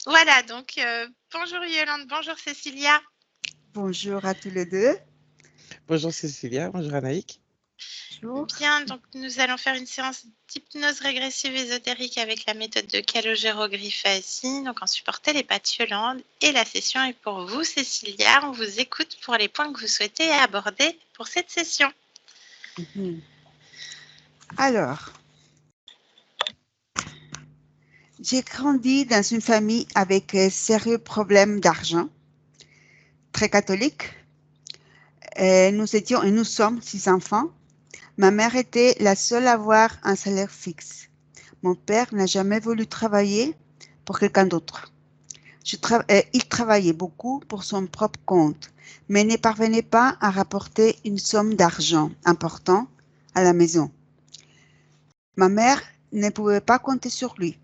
Voilà, donc bonjour Yolande, bonjour Cécilia. Bonjour à tous les deux. Bonjour Cécilia, bonjour Anaïk. Bonjour. Bien, donc nous allons faire une séance d'hypnose régressive ésotérique avec la méthode de Calogero Griffasi, donc en support télépathe Yolande. Et la session est pour vous Cécilia, on vous écoute pour les points que vous souhaitez aborder pour cette session. Alors, j'ai grandi dans une famille avec sérieux problèmes d'argent, très catholique. Nous sommes 6 enfants. Ma mère était la seule à avoir un salaire fixe. Mon père n'a jamais voulu travailler pour quelqu'un d'autre. Il travaillait beaucoup pour son propre compte, mais ne parvenait pas à rapporter une somme d'argent importante à la maison. Ma mère ne pouvait pas compter sur lui.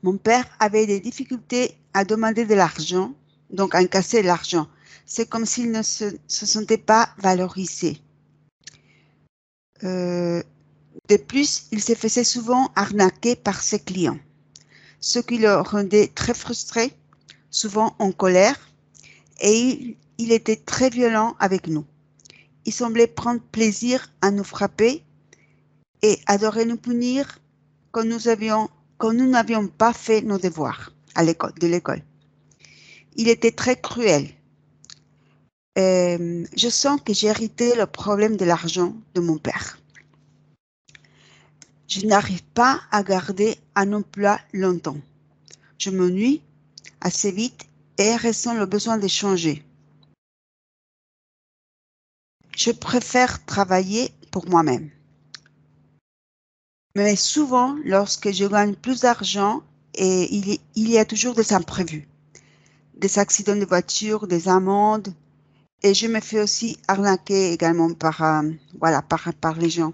Mon père avait des difficultés à demander de l'argent, donc à incasser l'argent. C'est comme s'il ne se sentait pas valorisé. De plus, il se faisait souvent arnaquer par ses clients, ce qui le rendait très frustré, souvent en colère, et il était très violent avec nous. Il semblait prendre plaisir à nous frapper et adorait nous punir quand nous n'avions pas fait nos devoirs de l'école. Il était très cruel. Je sens que j'ai hérité le problème de l'argent de mon père. Je n'arrive pas à garder un emploi longtemps. Je m'ennuie assez vite et ressens le besoin de changer. Je préfère travailler pour moi-même. Mais souvent, lorsque je gagne plus d'argent, il y a toujours des imprévus, des accidents de voiture, des amendes, et je me fais aussi arnaquer également par les gens.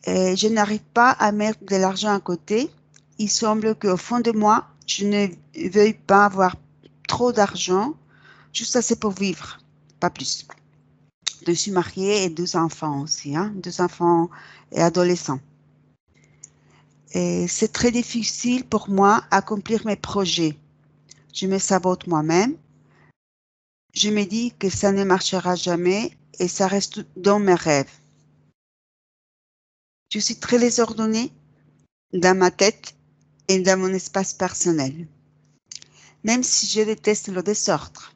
Et je n'arrive pas à mettre de l'argent à côté. Il semble qu'au fond de moi, je ne veuille pas avoir trop d'argent, juste assez pour vivre, pas plus. Je suis mariée et 2 enfants aussi, 2 enfants et adolescents. Et c'est très difficile pour moi d'accomplir mes projets. Je me sabote moi-même. Je me dis que ça ne marchera jamais et ça reste dans mes rêves. Je suis très désordonnée dans ma tête et dans mon espace personnel. Même si je déteste le désordre.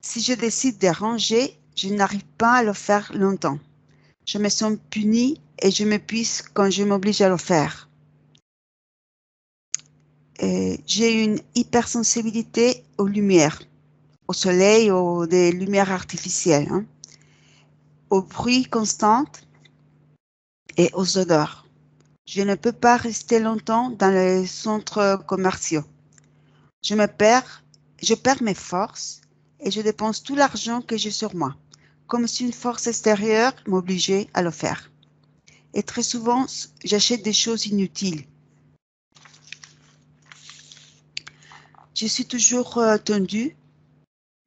Si je décide de ranger, je n'arrive pas à le faire longtemps. Je me sens punie et je m'épuise quand je m'oblige à le faire. J'ai une hypersensibilité aux lumières, au soleil, aux des lumières artificielles, aux bruits constants et aux odeurs. Je ne peux pas rester longtemps dans les centres commerciaux. Je perds mes forces et je dépense tout l'argent que j'ai sur moi, comme si une force extérieure m'obligeait à le faire. Et très souvent, j'achète des choses inutiles. Je suis toujours tendue.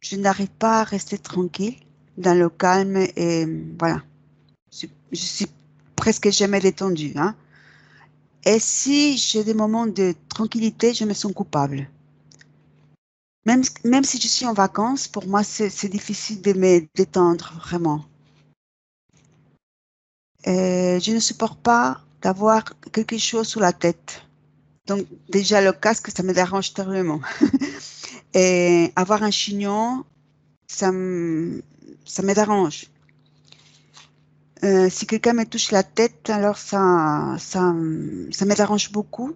Je n'arrive pas à rester tranquille dans le calme et voilà. Je suis presque jamais détendue. Et si j'ai des moments de tranquillité, je me sens coupable. Même si je suis en vacances, pour moi, c'est difficile de me détendre vraiment. Je ne supporte pas d'avoir quelque chose sous la tête. Donc déjà, le casque, ça me dérange terriblement. Et avoir un chignon, ça me dérange. Si quelqu'un me touche la tête, alors ça me dérange beaucoup.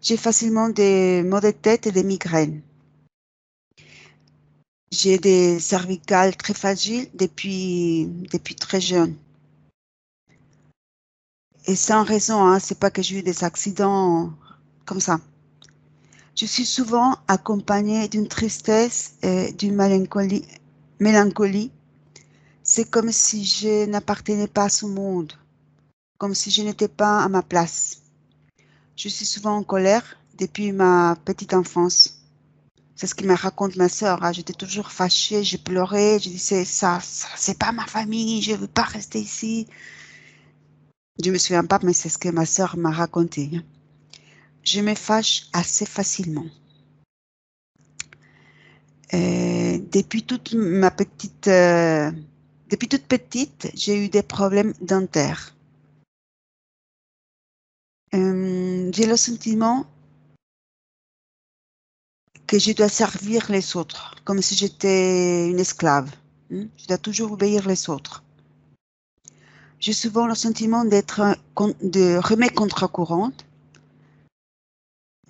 J'ai facilement des maux de tête et des migraines. J'ai des cervicales très fragiles depuis très jeune. Et sans raison, c'est pas que j'ai eu des accidents comme ça. Je suis souvent accompagnée d'une tristesse et d'une mélancolie. C'est comme si je n'appartenais pas à ce monde, comme si je n'étais pas à ma place. Je suis souvent en colère depuis ma petite enfance. C'est ce que me raconte ma sœur. J'étais toujours fâchée, je pleurais, je disais ça c'est pas ma famille, je veux pas rester ici. Je me souviens pas, mais c'est ce que ma sœur m'a raconté. je me fâche assez facilement. Depuis toute petite, j'ai eu des problèmes dentaires. J'ai le sentiment que je dois servir les autres, comme si j'étais une esclave. Je dois toujours obéir les autres. J'ai souvent le sentiment de remettre contre-courante.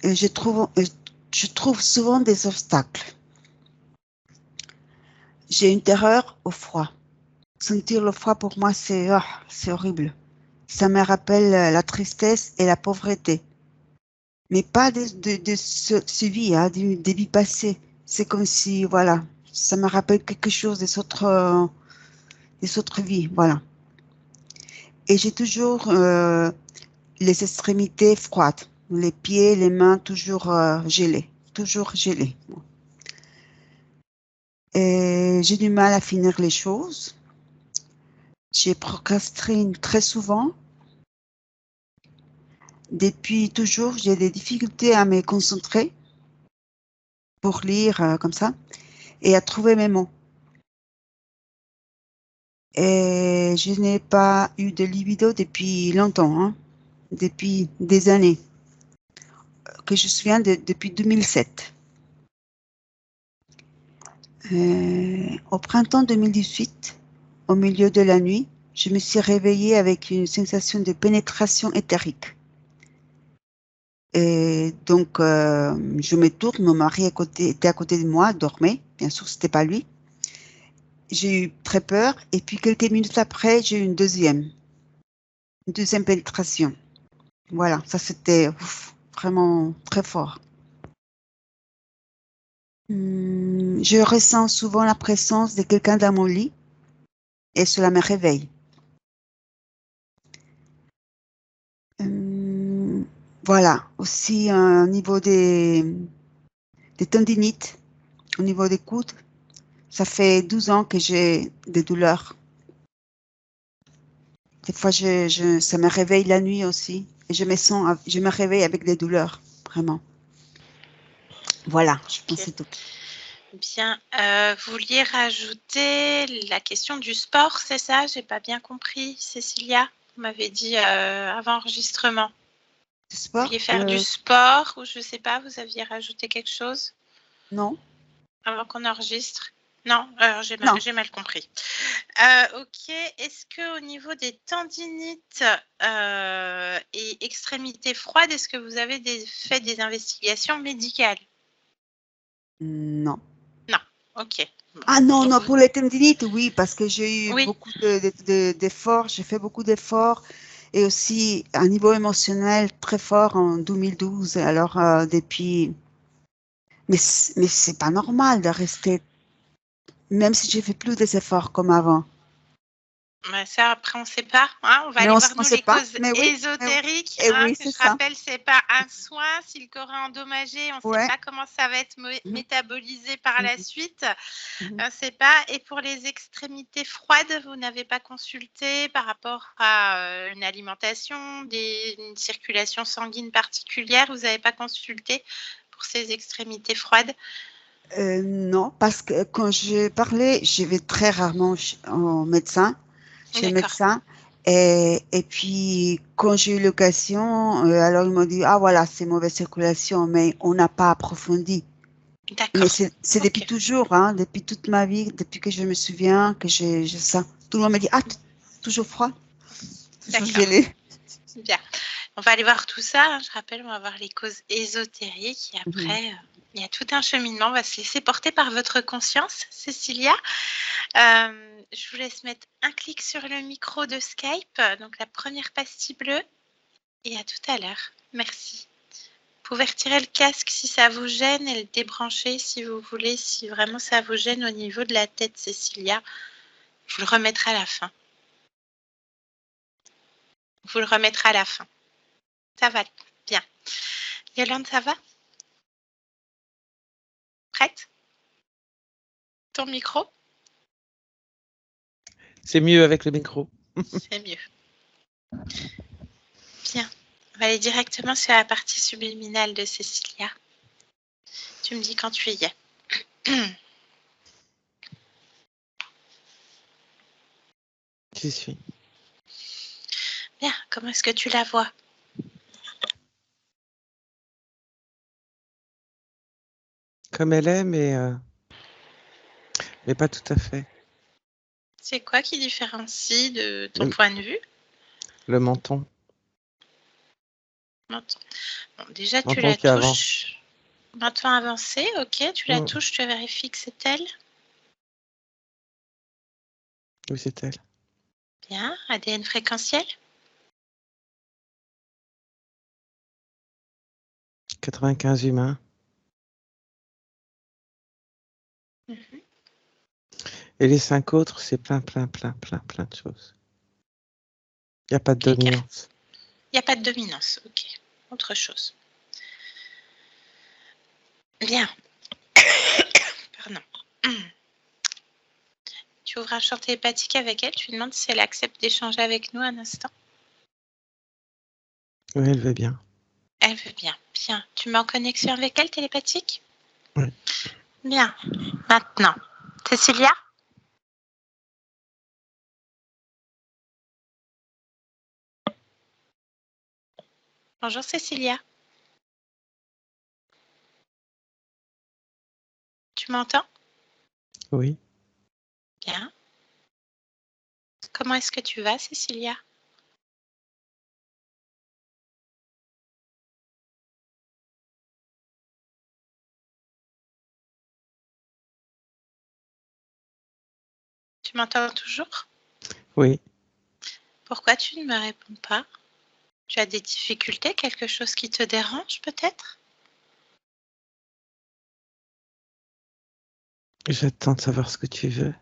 Et je trouve souvent des obstacles. J'ai une terreur au froid. Sentir le froid pour moi, c'est horrible. Ça me rappelle la tristesse et la pauvreté. Mais pas de ce vie, hein, des vies passées. C'est comme si, voilà, ça me rappelle quelque chose des autres vies, voilà. Et j'ai toujours les extrémités froides, les pieds, les mains toujours gelés, toujours gelés. Et j'ai du mal à finir les choses. Je procrastine très souvent. Depuis toujours, j'ai des difficultés à me concentrer pour lire comme ça et à trouver mes mots. Et je n'ai pas eu de libido depuis longtemps, hein, depuis des années, que je me souviens depuis 2007. Au printemps 2018, au milieu de la nuit, je me suis réveillée avec une sensation de pénétration éthérique. Et donc, je me tourne, mon mari était à côté de moi, dormait. Bien sûr, c'était pas lui. J'ai eu très peur. Et puis, quelques minutes après, j'ai eu une deuxième pénétration. Voilà, ça c'était vraiment très fort. Je ressens souvent la présence de quelqu'un dans mon lit et cela me réveille. Voilà, aussi au niveau des tendinites, au niveau des coudes, ça fait 12 ans que j'ai des douleurs. Des fois, ça me réveille la nuit aussi. Et je me réveille avec des douleurs, vraiment. Voilà, je pense que c'est tout. Bien, vous vouliez rajouter la question du sport, c'est ça? J'ai pas bien compris, Cécilia. Vous m'avez dit avant enregistrement. Du Vous sport? vouliez faire du sport ou je sais pas, vous aviez rajouté quelque chose? Non. Avant qu'on enregistre? Non, j'ai mal compris. Ok, est-ce qu'au niveau des tendinites et extrémités froides, est-ce que vous avez fait des investigations médicales? Non. Non, ok. Bon. Ah non, non, pour les tendinites, oui, parce que j'ai eu Oui. beaucoup d'efforts, j'ai fait beaucoup d'efforts et aussi un niveau émotionnel très fort en 2012. Alors, depuis. Mais c'est pas normal de rester, même si j'ai fait plus des efforts comme avant. Mais ça, après, on ne sait pas. Hein, on va Mais aller on voir, ne nous, sait les pas, causes mais oui, ésotériques. et Hein, oui, que c'est je ça. rappelle, ce n'est pas un soin. Si le corps est endommagé, on ne sait Ouais. pas comment ça va être métabolisé par la suite. Mhm. On ne sait pas. Et pour les extrémités froides, vous n'avez pas consulté par rapport à une alimentation, une circulation sanguine particulière. Vous n'avez pas consulté pour ces extrémités froides? Non, parce que quand je parlais, je vais très rarement chez le D'accord. médecin. Et puis, quand j'ai eu l'occasion, alors ils m'ont dit, ah voilà, c'est mauvaise circulation, mais on n'a pas approfondi. Mais D'accord. c'est depuis Ok. toujours, hein, depuis toute ma vie, depuis que je me souviens que j'ai ça. Tout le monde me dit, ah, toujours froid, toujours D'accord. gelé. Bien. On va aller voir tout ça. Hein. Je rappelle, on va voir les causes ésotériques et Mhm. après, il y a tout un cheminement. On va se laisser porter par votre conscience, Cécilia. Je vous laisse mettre un clic sur le micro de Skype, donc la première pastille bleue. Et à tout à l'heure. Merci. Vous pouvez retirer le casque si ça vous gêne et le débrancher si vous voulez, si vraiment ça vous gêne au niveau de la tête, Cécilia. Je vous le remettrai à la fin. Vous le remettrez à la fin. Ça va bien. Yolande, ça va? Prête? Ton micro? C'est mieux avec le micro. C'est mieux. Bien. On va aller directement sur la partie subliminale de Cécilia. Tu me dis quand tu y es. J'y suis. Bien, comment est-ce que tu la vois? Comme elle est, mais pas tout à fait. C'est quoi qui différencie de ton point de vue? Le menton. Menton. Bon, déjà, tu Menton la qui avance. touches. Menton avancé, ok. Tu la touches, tu vérifies que c'est elle. Oui, c'est elle. Bien. ADN fréquentiel? 95 humains. Mhm. Et les 5 autres, c'est plein de choses. Il n'y a pas de dominance. Il n'y a pas de dominance, ok. Autre chose. Bien. Pardon. Tu ouvres un champ télépathique avec elle, tu lui demandes si elle accepte d'échanger avec nous un instant. Oui, elle veut bien. Elle veut bien. Bien. Tu mets en connexion avec elle télépathique? Oui. Bien. Maintenant, Cécilia? Bonjour Cécilia. Tu m'entends? Oui. Bien. Comment est-ce que tu vas, Cécilia? Tu m'entends toujours? Oui. Pourquoi tu ne me réponds pas? Tu as des difficultés, quelque chose qui te dérange peut-être? J'attends de savoir ce que tu veux.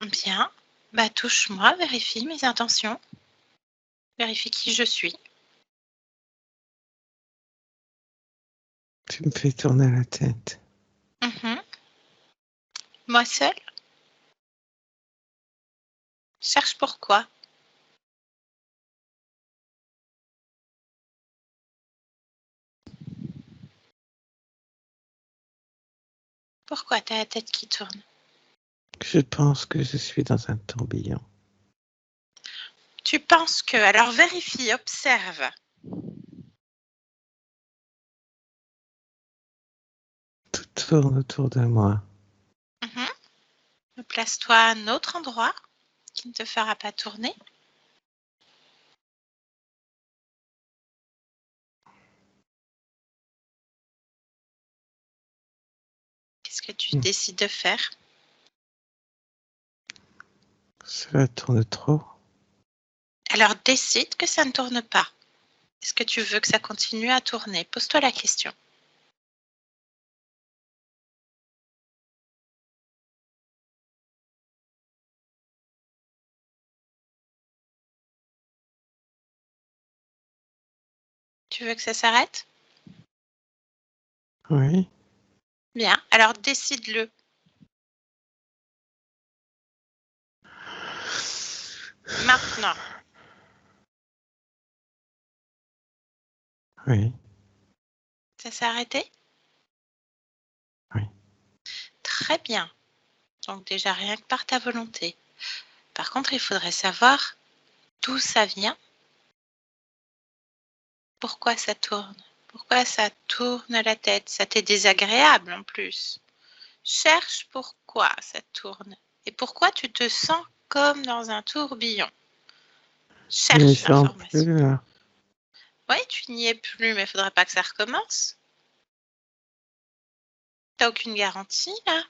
Bien. Bah touche-moi, vérifie mes intentions. Vérifie qui je suis. Tu me fais tourner la tête. Mhm. Moi seule? Cherche pourquoi? Pourquoi tu as la tête qui tourne? Je pense que je suis dans un tourbillon. Tu penses que... Alors vérifie, observe. Tout tourne autour de moi. Place-toi à un autre endroit qui ne te fera pas tourner. Qu'est-ce que tu décides de faire? Cela tourne trop. Alors décide que ça ne tourne pas. Est-ce que tu veux que ça continue à tourner? Pose-toi la question. Tu veux que ça s'arrête? Oui. Bien, alors décide-le. Maintenant. Oui. Ça s'est arrêté? Oui. Très bien. Donc déjà rien que par ta volonté. Par contre, il faudrait savoir d'où ça vient. Pourquoi ça tourne? Pourquoi ça tourne la tête? Ça t'est désagréable en plus. Cherche pourquoi ça tourne et pourquoi tu te sens comme dans un tourbillon. Cherche l'information. Oui, tu n'y es plus, mais il ne faudrait pas que ça recommence. Tu n'as aucune garantie là?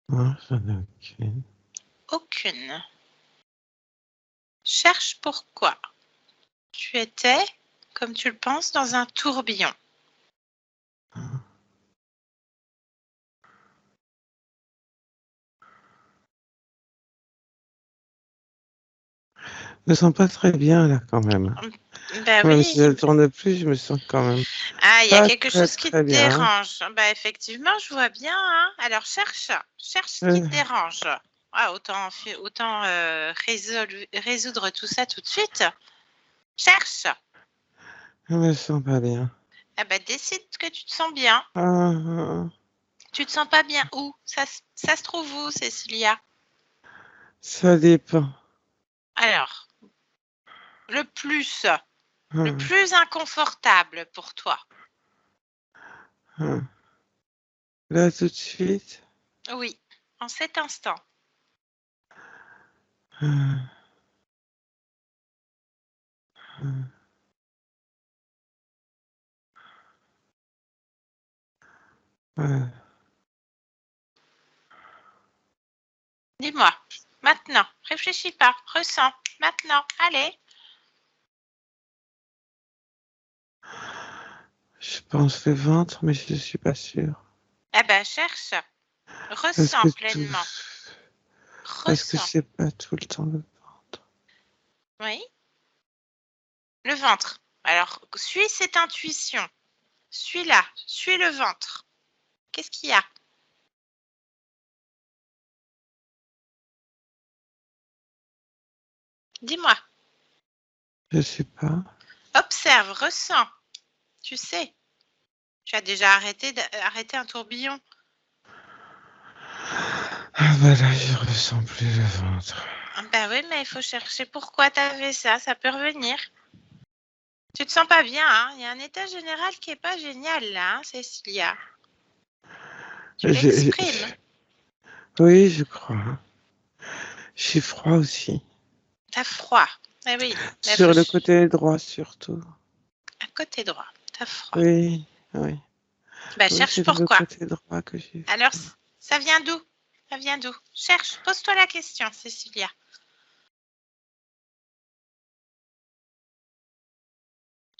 Non, j'en ai aucune. Aucune. Cherche pourquoi. Tu étais, comme tu le penses, dans un tourbillon. Je me sens pas très bien là quand même. Ben Même oui. si je ne tourne plus, je me sens quand même Ah, il y a quelque très, chose qui te très bien. dérange. Ben effectivement, je vois bien. Hein. Alors cherche ce qui te dérange. Ah, autant résoudre tout ça tout de suite. Cherche. Je me sens pas bien. Ah bah, décide que tu te sens bien. Tu te sens pas bien où? Ça se trouve où, Cécilia? Ça dépend. Alors, le plus inconfortable pour toi. Là, tout de suite. Oui, en cet instant. Dis-moi, maintenant, réfléchis pas, ressens, maintenant, allez. Je pense le ventre, mais je suis pas sûre. Eh ben, cherche, Parce ressens que pleinement. Parce que Ressens. c'est pas tout le temps le ventre. Oui, le ventre. Alors, suis cette intuition. Suis-la, suis le ventre. Qu'est-ce qu'il y a? Dis-moi. Je sais pas. Observe, ressens. Tu sais, tu as déjà arrêté un tourbillon. Ah bah là, je ressens plus le ventre. Ben oui, mais il faut chercher pourquoi tu avais ça. Ça peut revenir. Tu te sens pas bien, hein? Il y a un état général qui est pas génial là, hein, Cécilia. Tu l'exprimes. Oui, je crois. J'ai froid aussi. T'as froid. Eh oui. Mais Sur le côté droit surtout. À côté droit, t'as froid. Oui, oui. Bah, Oui, cherche c'est le pourquoi. côté droit que j'ai Alors, froid. ça vient d'où? Ça vient d'où? Cherche, pose-toi la question, Cécilia.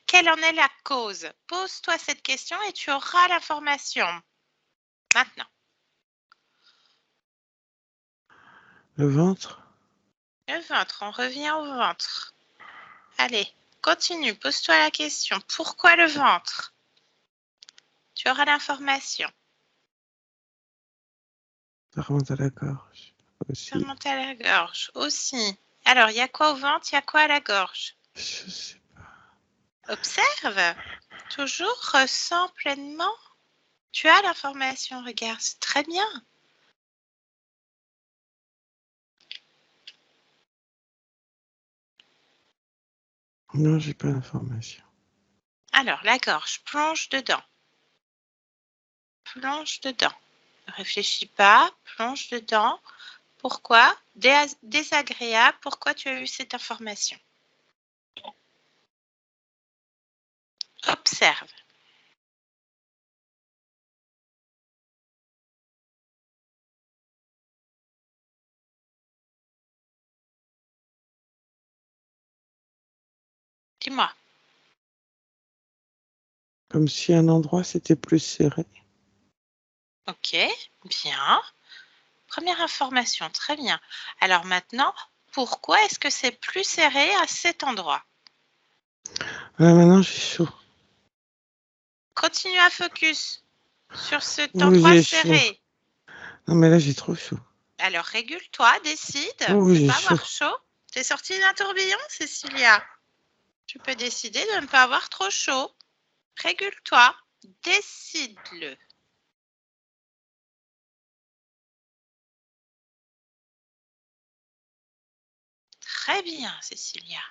Quelle en est la cause? Pose-toi cette question et tu auras l'information. Maintenant. Le ventre? Le ventre, on revient au ventre. Allez, continue, pose-toi la question. Pourquoi le ventre? Tu auras l'information. Ça remonte à la gorge Ça aussi. remonte à la gorge aussi. Alors, il y a quoi au ventre? Il y a quoi à la gorge? Je sais pas. Observe. Toujours ressens pleinement. Tu as l'information, regarde, c'est très bien. Non, j'ai pas l'information. Alors, la gorge, plonge dedans. Plonge dedans. Ne réfléchis pas, plonge dedans. Pourquoi? Désagréable, pourquoi tu as eu cette information? Observe. Dis-moi. Comme si un endroit s'était plus serré. Ok, bien. Première information, très bien. Alors maintenant, pourquoi est-ce que c'est plus serré à cet endroit? Là, maintenant, j'ai chaud. Continue à focus sur cet Ouh, endroit j'ai chaud. serré. Non, mais là, j'ai trop chaud. Alors régule-toi, décide Ouh, de ne j'ai pas chaud. avoir chaud. T'es sortie d'un tourbillon, Cécilia. Tu peux décider de ne pas avoir trop chaud. Régule-toi, décide-le. Très bien, Cécilia.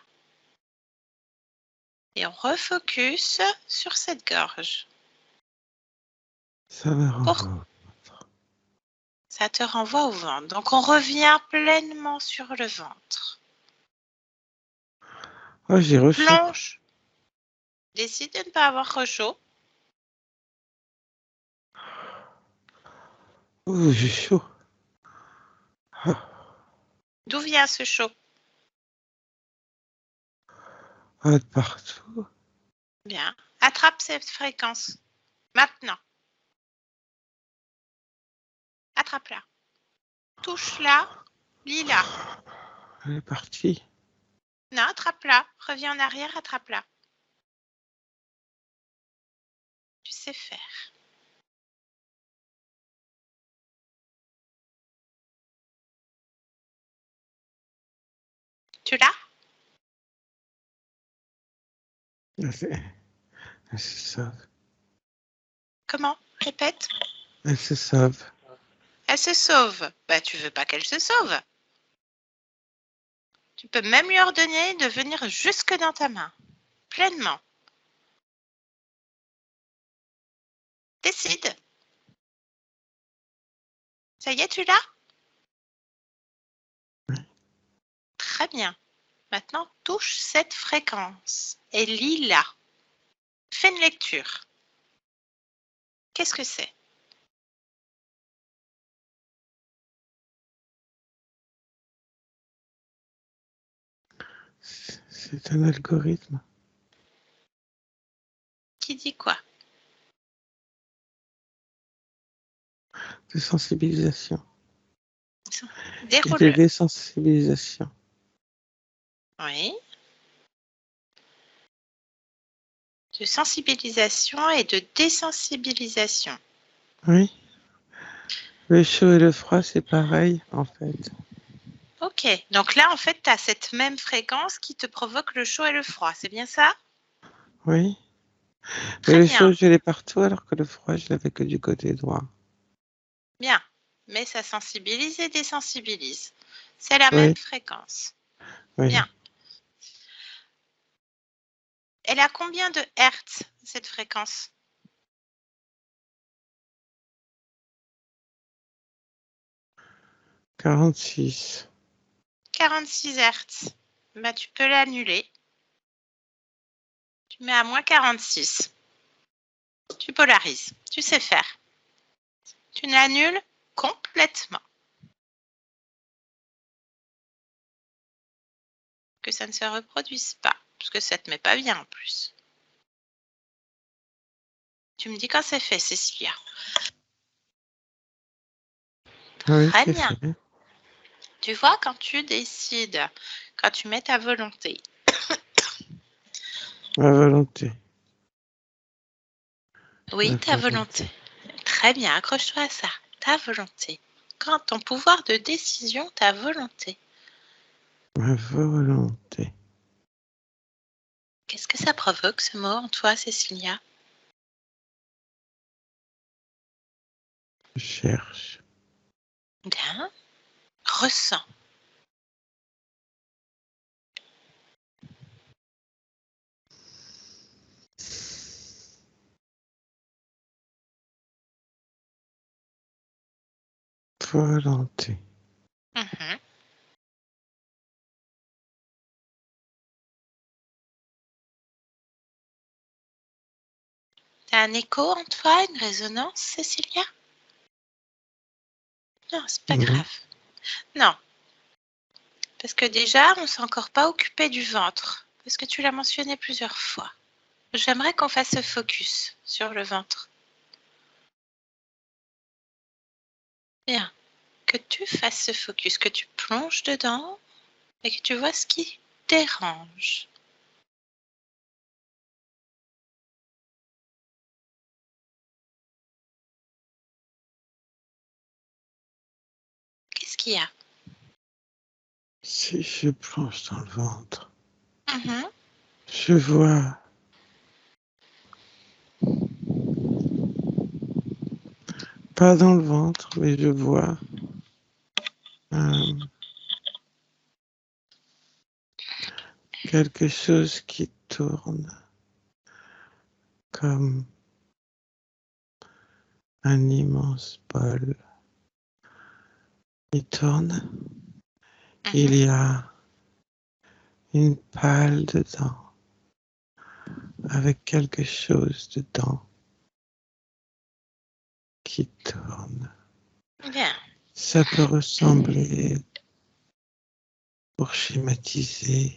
Et on refocus sur cette gorge. Ça me renvoie. Ça te renvoie au ventre. Donc on revient pleinement sur le ventre. Oh, j'ai rechaud. Plonge. Décide de ne pas avoir chaud. Ouh, j'ai chaud. D'où vient ce chaud? Ah, de partout. Bien. Attrape cette fréquence. Maintenant. Attrape-la. Touche-la. Lis-la. Elle est partie. Non, attrape-la. Reviens en arrière, attrape-la. Tu sais faire. Tu l'as? Elle se sauve. Comment? Répète. Elle se sauve. Elle se sauve. Bah, tu veux pas qu'elle se sauve. Tu peux même lui ordonner de venir jusque dans ta main. Pleinement. Décide. Ça y est, tu l'as? Oui. Très bien. Maintenant, touche cette fréquence et lis-la. Fais une lecture. Qu'est-ce que c'est? C'est un algorithme Qui dit quoi? de sensibilisation et de Déroule-le. désensibilisation. Oui. De sensibilisation et de désensibilisation. Oui. Le chaud et le froid, c'est pareil, en fait. Ok. Donc là, en fait, tu as cette même fréquence qui te provoque le chaud et le froid. C'est bien ça? Oui. Mais Très le bien. chaud, je l'ai partout, alors que le froid, je l'avais que du côté droit. Bien. Mais ça sensibilise et désensibilise. C'est la même Oui, fréquence. oui. Bien. Elle a combien de hertz, cette fréquence? 46. 46 hertz. Bah, tu peux l'annuler. Tu mets à moins 46. Tu polarises. Tu sais faire. Tu l'annules complètement. Que ça ne se reproduise pas. Parce que ça ne te met pas bien en plus. Tu me dis quand c'est fait, Cécilia. Oui, Très c'est bien. fait. Tu vois, quand tu décides, quand tu mets ta volonté, Ma volonté. oui, Ma ta volonté. volonté. Très bien, accroche-toi à ça. Ta volonté. Quand ton pouvoir de décision, ta volonté. Ma volonté. Qu'est-ce que ça provoque ce mot en toi, Cécilia? Je cherche. Bien. Ressens. Volonté. Mhm. T'as un écho en toi, une résonance, Cécilia? Non, c'est pas Non. grave. Non, parce que déjà, on s'est encore pas occupé du ventre, parce que tu l'as mentionné plusieurs fois. J'aimerais qu'on fasse ce focus sur le ventre. Bien. Que tu fasses ce focus, que tu plonges dedans et que tu vois ce qui dérange. Qu'est-ce qu'il y a? Si je plonge dans le ventre, Mhm. je vois pas dans le ventre, mais je vois quelque chose qui tourne comme un immense bol. Il tourne. Il Mhm. y a une pâle dedans, avec quelque chose dedans qui tourne. Bien. Ça peut ressembler, pour schématiser,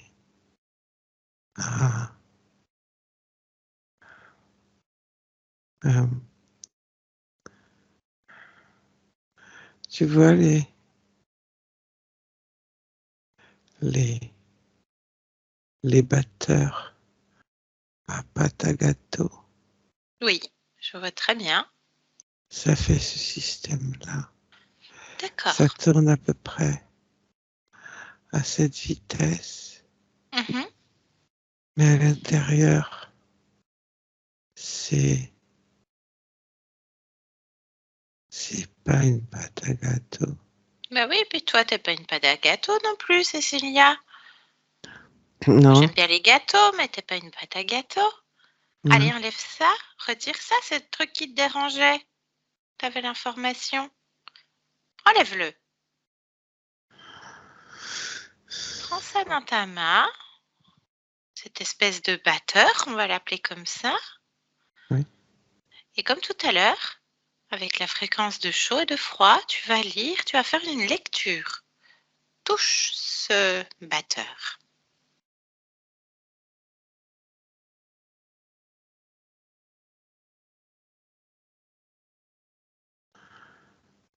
à euh, tu vois les, les batteurs à pâte à gâteau. Oui, je vois très bien. Ça fait ce système-là. Ça D'accord. tourne à peu près à cette vitesse, Mhm. mais à l'intérieur, c'est pas une pâte à gâteau. Bah oui, puis toi, t'es pas une pâte à gâteau non plus, Cécilia. Non, J'aime bien les gâteaux, mais t'es pas une pâte à gâteau. Allez, non. enlève ça, retire ça, c'est le truc qui te dérangeait. T'avais l'information. Enlève-le. Prends ça dans ta main, cette espèce de batteur, on va l'appeler comme ça. Oui. Et comme tout à l'heure, avec la fréquence de chaud et de froid, tu vas lire, tu vas faire une lecture. Touche ce batteur.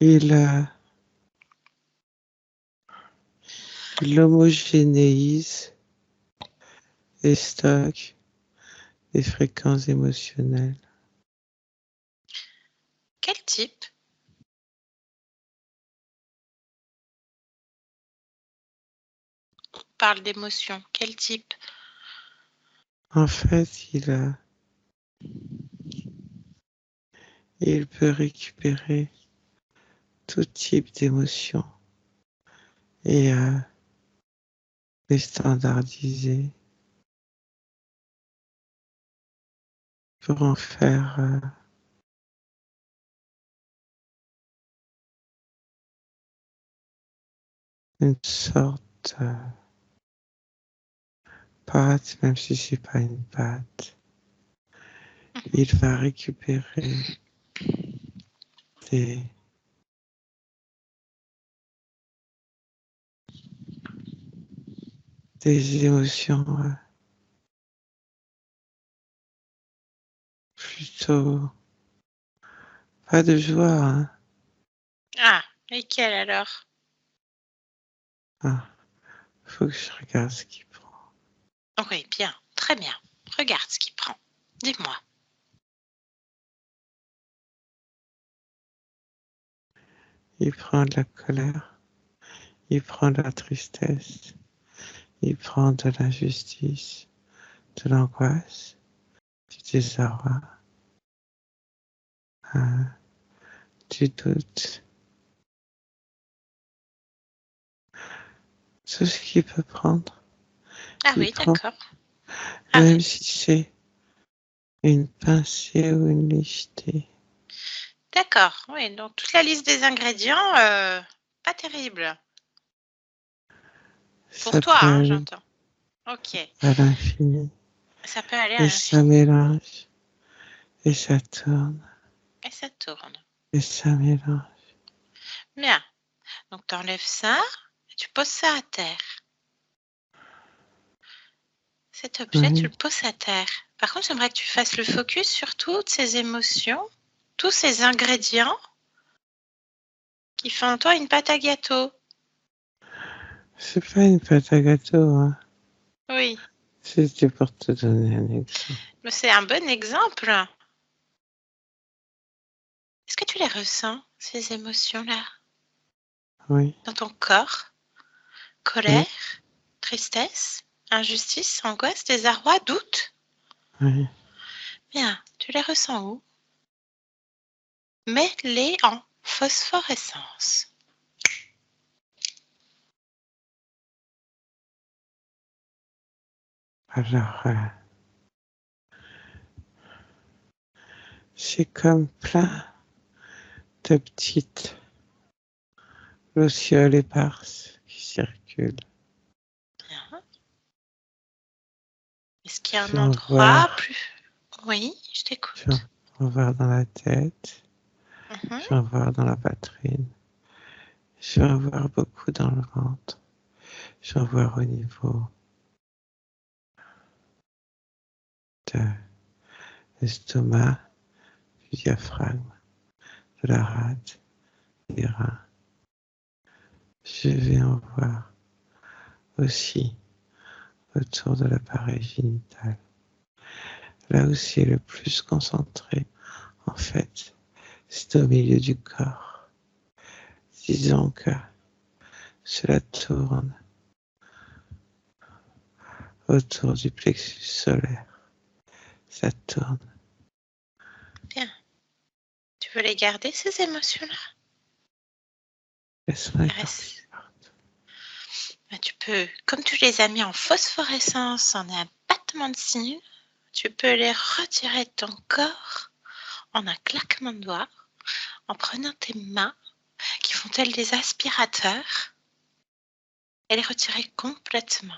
Il homogénéise et stocke des fréquences émotionnelles. Quel type? On parle d'émotion. Quel type? En fait, il peut récupérer tout type d'émotions et les standardiser pour en faire une sorte pâte, même si c'est pas une pâte. Il va récupérer des, des émotions plutôt pas de joie, hein. Ah, lesquels alors? Ah, faut que je regarde ce qu'il prend. Oui, bien, très bien. Regarde ce qu'il prend. Dis-moi. Il prend de la colère, il prend de la tristesse, il prend de l'injustice, de l'angoisse, du désarroi, du doute. Tout ce qu'il peut prendre, Ah il oui, prend, d'accord. Ah même oui, si c'est une pincée ou une légèreté. d'accord. Oui, donc toute la liste des ingrédients, pas terrible. Pour Ça toi, peut hein, aller j'entends. Ok. à l'infini, Ça peut aller à et ça l'infini. mélange, et ça tourne, Et ça tourne. et ça mélange. Bien. Donc tu enlèves ça et tu poses ça à terre. Cet objet, tu Oui, le poses à terre. Par contre, j'aimerais que tu fasses le focus sur toutes ces émotions, tous ces ingrédients qui font de toi une pâte à gâteau. c'est pas une pâte à gâteau, hein. Oui, C'était pour te donner un exemple. mais c'est un bon exemple. Est-ce que tu les ressens, ces émotions-là, Oui, dans ton corps? oui, Colère, tristesse, injustice, angoisse, désarroi, doute? oui. Bien, tu les ressens où? Mets-les en phosphorescence. Alors, c'est comme plein de petites lucioles éparses qui circulent. Bien. Est-ce qu'il y a Je un vais en endroit voir, plus... Oui, je je vais t'écoute. en voir dans la tête, Mhm. je vais en voir dans la poitrine, je vais en voir beaucoup dans le ventre, je vais en voir au niveau de l'estomac, du diaphragme, de la rate, des reins. Je vais en voir aussi autour de l'appareil génital. Là où c'est le plus concentré, en fait, c'est au milieu du corps. Disons que cela tourne autour du plexus solaire. Ça tourne. Bien. Tu veux les garder, ces émotions-là? Laisse-moi Reste. partir. Tu peux, comme tu les as mis en phosphorescence, en un battement de cils, tu peux les retirer de ton corps en un claquement de doigts, en prenant tes mains qui font tels des aspirateurs et les retirer complètement.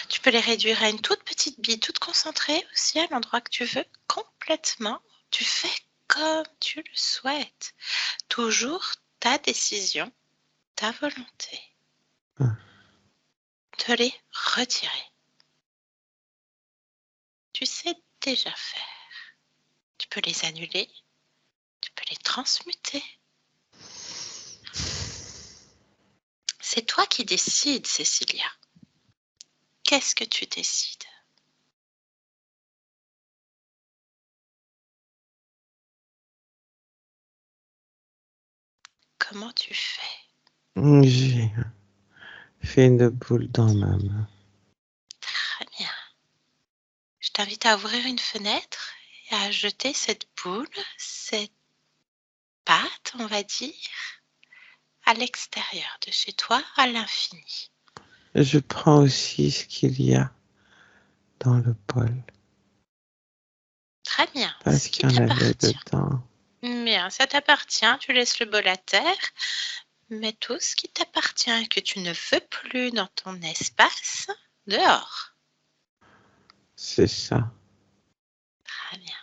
Tu peux les réduire à une toute petite bille, toute concentrée aussi à l'endroit que tu veux, complètement. Tu fais comme tu le souhaites. Toujours ta décision, ta volonté de les retirer. Tu sais déjà faire. Tu peux les annuler, tu peux les transmuter. C'est toi qui décides, Cécilia. Qu'est-ce que tu décides? Comment tu fais? J'ai fait une boule dans ma main. Très bien. Je t'invite à ouvrir une fenêtre et à jeter cette boule, cette pâte, on va dire, à l'extérieur de chez toi, à l'infini. Je prends aussi ce qu'il y a dans le bol. Très bien, Parce ce qui qu'il y en avait t'appartient. dedans. Bien, ça t'appartient, tu laisses le bol à terre, mais tout ce qui t'appartient et que tu ne veux plus dans ton espace, dehors. C'est ça. Très bien.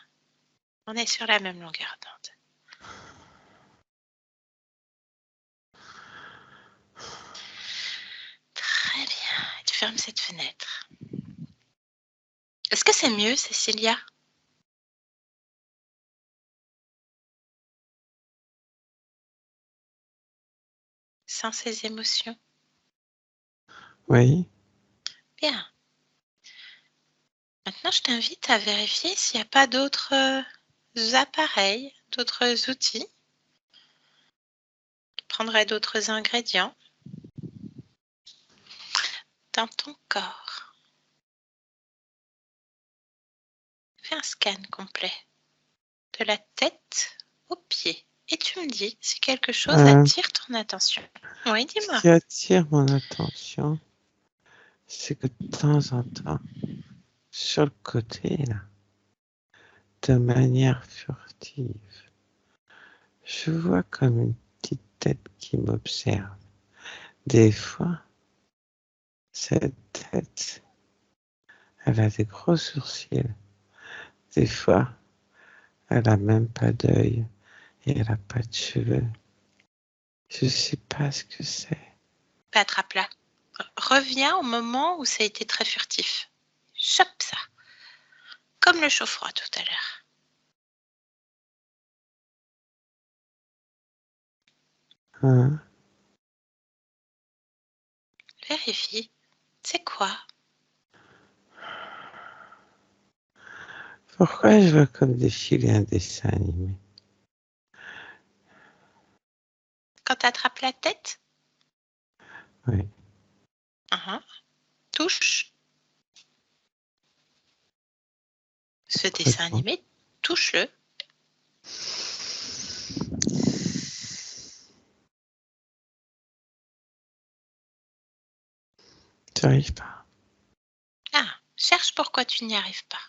On est sur la même longueur d'onde. Très bien. Tu fermes cette fenêtre. Est-ce que c'est mieux, Cécilia? Sans ces émotions? Oui. Bien. Maintenant, je t'invite à vérifier s'il n'y a pas d'autres appareils, d'autres outils. Tu prendrais d'autres ingrédients dans ton corps. Fais un scan complet de la tête aux pieds. Et tu me dis si quelque chose attire ton attention. Oui, Ce dis-moi. qui attire mon attention, c'est que de temps en temps, sur le côté, là, de manière furtive, je vois comme une petite tête qui m'observe. Des fois, cette tête, elle a des gros sourcils. Des fois, elle a même pas d'œil et elle a pas de cheveux. Je sais pas ce que c'est. Attrape-la. Reviens au moment où ça a été très furtif. Chope ça. Comme le chaud-froid tout à l'heure. Hein? Vérifie. C'est quoi? Pourquoi je vois comme défiler un dessin animé? Quand tu attrapes la tête? Oui. Touche. Ce dessin Complètement. animé, touche-le. J'arrive pas. Ah, cherche pourquoi tu n'y arrives pas.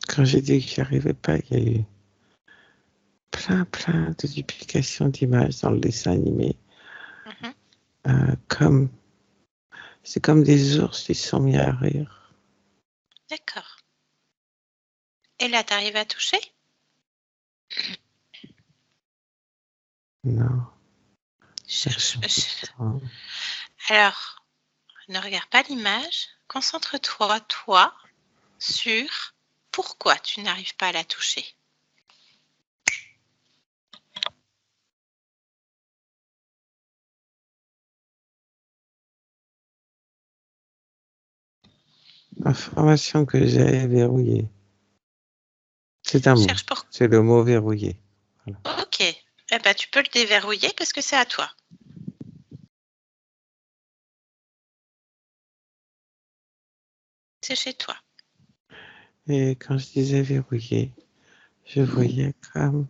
Quand j'ai dit que j'y arrivais pas, il y a eu plein de duplications d'images dans le dessin animé. Mhm. C'est comme des ours qui se sont mis à rire. D'accord. Et là, tu arrives à toucher? Non. Cherche. Attends. Alors, ne regarde pas l'image. Concentre-toi, toi, sur pourquoi tu n'arrives pas à la toucher. Information que j'ai verrouillée. C'est un mot. Cherche pour. C'est le mot verrouillé. Voilà. Ok. Eh ben, tu peux le déverrouiller parce que c'est à toi. C'est chez toi. Et quand je disais verrouillé, je voyais comme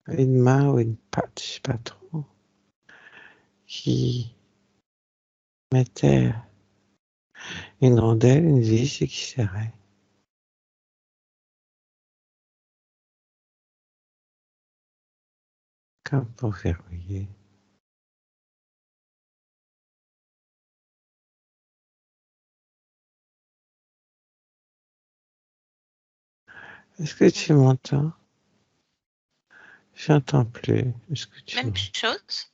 une main ou une patte, je sais pas trop, qui mettait une rondelle, une vis et qui serrait. Comme pour verrouiller. Est-ce que tu m'entends? J'entends plus. Est-ce que tu Même m'entends? chose.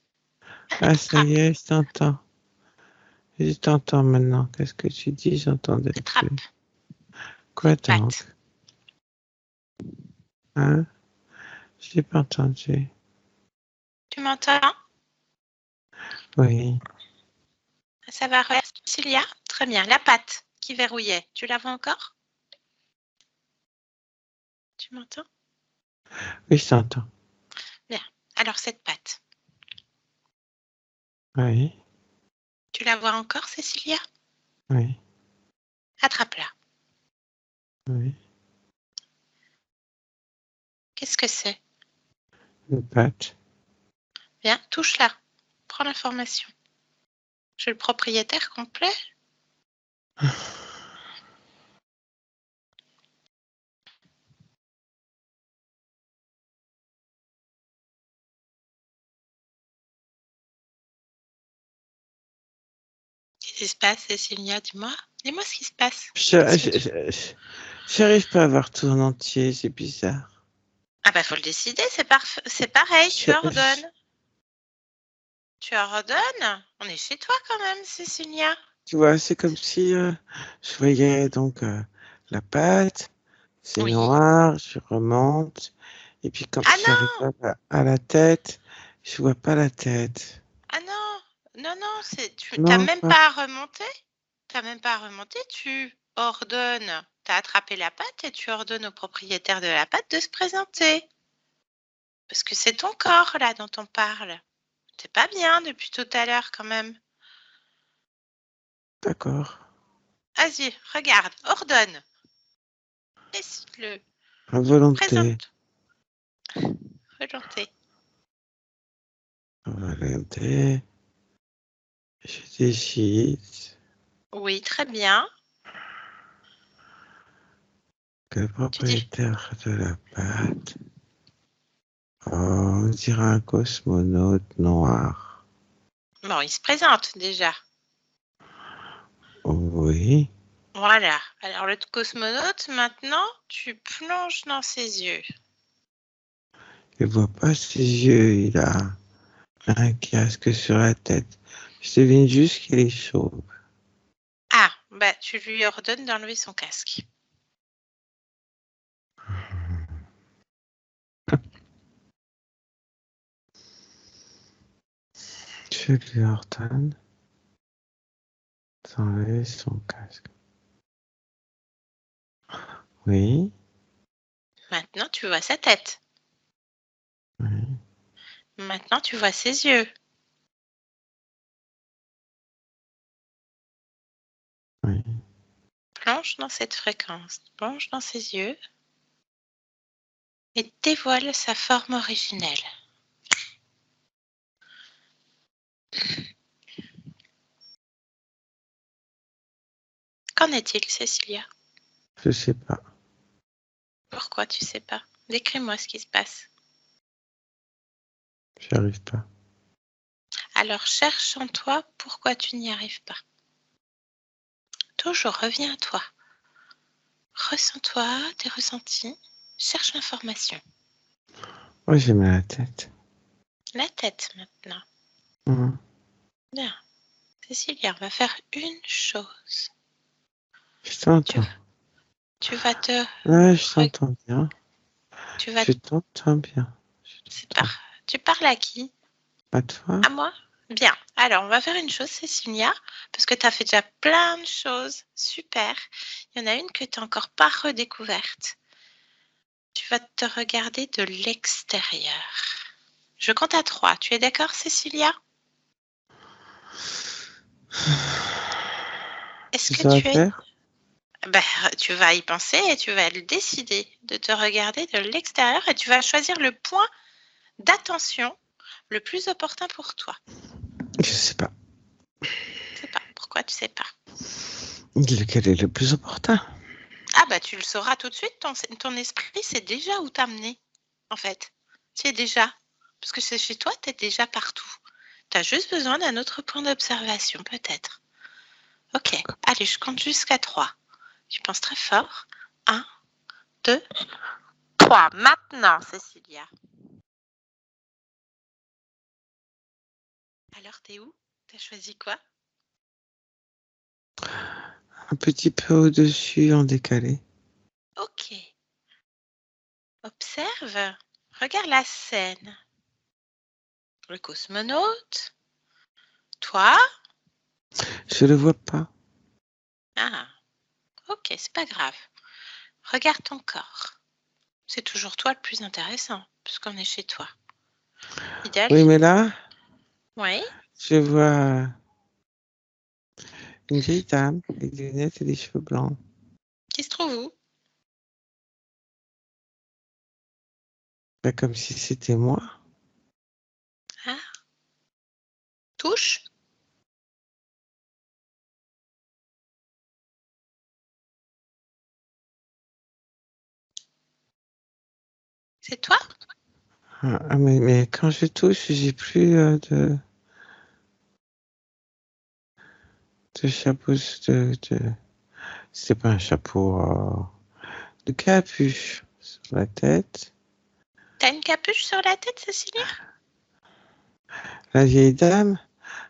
Ah, ça y Attrape. est, je t'entends. Je t'entends maintenant. Qu'est-ce que tu dis? J'entendais plus. Attrape Quoi cette donc? patte. Hein? Je l'ai pas entendu. Tu m'entends? Oui. Ça va, Cécilia? Très bien. La patte qui verrouillait, tu la vois encore? Tu m'entends? Oui, je t'entends. Bien. Alors, cette patte, Oui. tu la vois encore, Cécilia? Oui. Attrape-la. Oui. Qu'est-ce que c'est? Une patte. Bien, touche-la. Prends l'information. Je suis le propriétaire complet? Qu'est-ce qui se passe, Cécilia? Dis-moi. Dis-moi ce qui se passe. J'arrive pas à voir tout en entier, c'est bizarre. Ah bah, faut le décider, c'est pareil, tu ordonnes. Tu ordonnes? On est chez toi quand même, Cécilia. Tu vois, c'est comme si je voyais donc la pâte, c'est Oui. noir, je remonte, et puis quand Ah j'arrive non! à la tête, je vois pas la tête. Ah non! Non, non, tu n'as Non, même pas. pas à remonter. T'as même pas à remonter, tu ordonnes. Tu as attrapé la pâte et tu ordonnes au propriétaire de la pâte de se présenter. Parce que c'est ton corps là dont on parle. T'es pas bien depuis tout à l'heure quand même. D'accord. Vas-y, regarde, ordonne. Laisse-le. À volonté. Présente. Volonté. À volonté. Je décide Oui, très bien. que le Tu dis. propriétaire de la pâte, on dirait un cosmonaute noir. Bon, il se présente déjà. Oui. Voilà. Alors le cosmonaute, maintenant, tu plonges dans ses yeux. Je vois pas ses yeux, il a un casque sur la tête. Je devine juste qu'il est chauve. Ah, bah tu lui ordonnes d'enlever son casque. Je lui ordonne d'enlever son casque. Oui, Maintenant, tu vois sa tête. oui, Maintenant, tu vois ses yeux. oui. Plonge dans cette fréquence. Plonge dans ses yeux et dévoile sa forme originelle. Qu'en est-il, Cécilia? Je sais pas, Pourquoi tu sais pas? Décris-moi ce qui se passe. j'y arrive pas. Alors cherche en toi pourquoi tu n'y arrives pas. Toujours reviens à toi. Ressens-toi, tes ressentis. Cherche l'information. Moi, j'ai mal à la tête. La tête maintenant. Mhm. Bien. Cécilia, on va faire une chose. Je Tu, t'entends. tu vas te... Ouais, je t'entends bien. Tu vas... Je t'entends bien. Je t'entends. Tu parles à qui? À toi? À moi? Bien. Alors, on va faire une chose, Cécilia, parce que tu as fait déjà plein de choses. Super. Il y en a une que tu n'as encore pas redécouverte. tu vas te regarder de l'extérieur. Je compte à 3. Tu es d'accord, Cécilia? Est-ce C'est que ça à tu es... faire? Ben, tu vas y penser et tu vas le décider de te regarder de l'extérieur et tu vas choisir le point d'attention le plus opportun pour toi. Je sais pas. Je sais pas. Pourquoi tu sais pas? Lequel est le plus opportun? Ah bah tu le sauras tout de suite, ton esprit sait déjà où t'amener, en fait. Tu es déjà. Parce que c'est chez toi, tu es déjà partout. Tu as juste besoin d'un autre point d'observation, peut-être. Ok, allez, je compte jusqu'à 3. Tu penses très fort. 1, 2, 3. Maintenant, Cécilia. Alors, t'es où? T'as choisi quoi? Un petit peu au-dessus, en décalé. Ok. Observe. Regarde la scène. Le cosmonaute. Toi. Je le vois pas. Ah, ok, c'est pas grave. Regarde ton corps. C'est toujours toi le plus intéressant, puisqu'on est chez toi. Idéal? Oui, mais là, Oui. je vois une vieille dame avec des lunettes et des cheveux blancs. Qui se trouve où? Pas comme si c'était moi. Ah, touche. C'est toi? Mais quand je touche, j'ai plus de chapeau. C'est pas un chapeau de capuche sur la tête. T'as une capuche sur la tête, Cécilia? La vieille dame,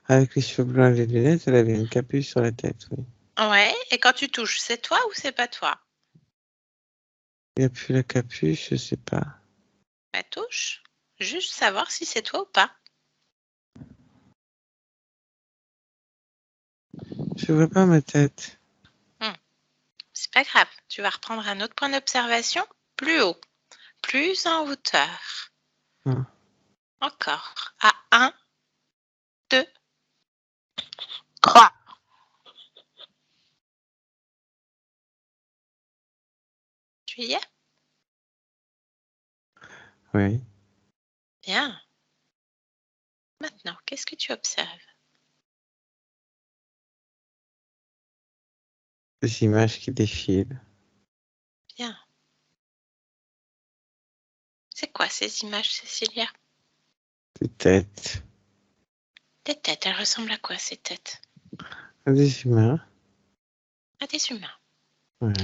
avec les cheveux blancs et les lunettes, elle avait une capuche sur la tête, oui. Ouais, et quand tu touches, c'est toi ou c'est pas toi? Il n'y a plus la capuche, je sais pas. Bah, touche. Juste savoir si c'est toi ou pas. Je vois pas ma tête. C'est pas grave. Tu vas reprendre un autre point d'observation plus haut, plus en hauteur. Hein. Encore. À 1, 2, 3. Tu y es? Oui. Bien. Maintenant, qu'est-ce que tu observes? Des images qui défilent. Bien. C'est quoi ces images, Cécilia? Des têtes. Des têtes, elles ressemblent à quoi ces têtes? Des humains. À des humains. Ouais.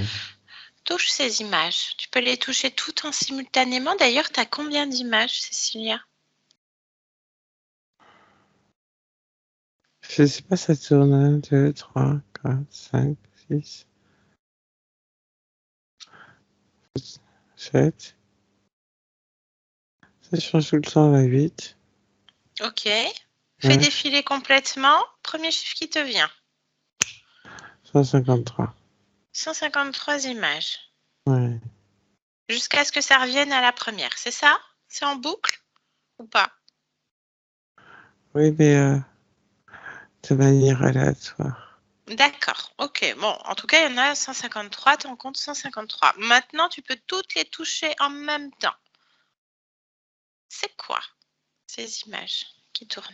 Touche ces images. Tu peux les toucher toutes en simultanément. D'ailleurs, tu as combien d'images, Cécilia? Je sais pas, ça tourne 1, 2, 3, 4, 5, 6, 7. Ça change tout le temps à 8. Ok. Fais 9, défiler complètement. Premier chiffre qui te vient. 153. 153 images. Ouais. Jusqu'à ce que ça revienne à la première. C'est ça? C'est en boucle ou pas? Oui, mais de manière aléatoire. D'accord. Ok. Bon, en tout cas, il y en a 153. Tu en comptes 153. Maintenant, tu peux toutes les toucher en même temps. C'est quoi ces images qui tournent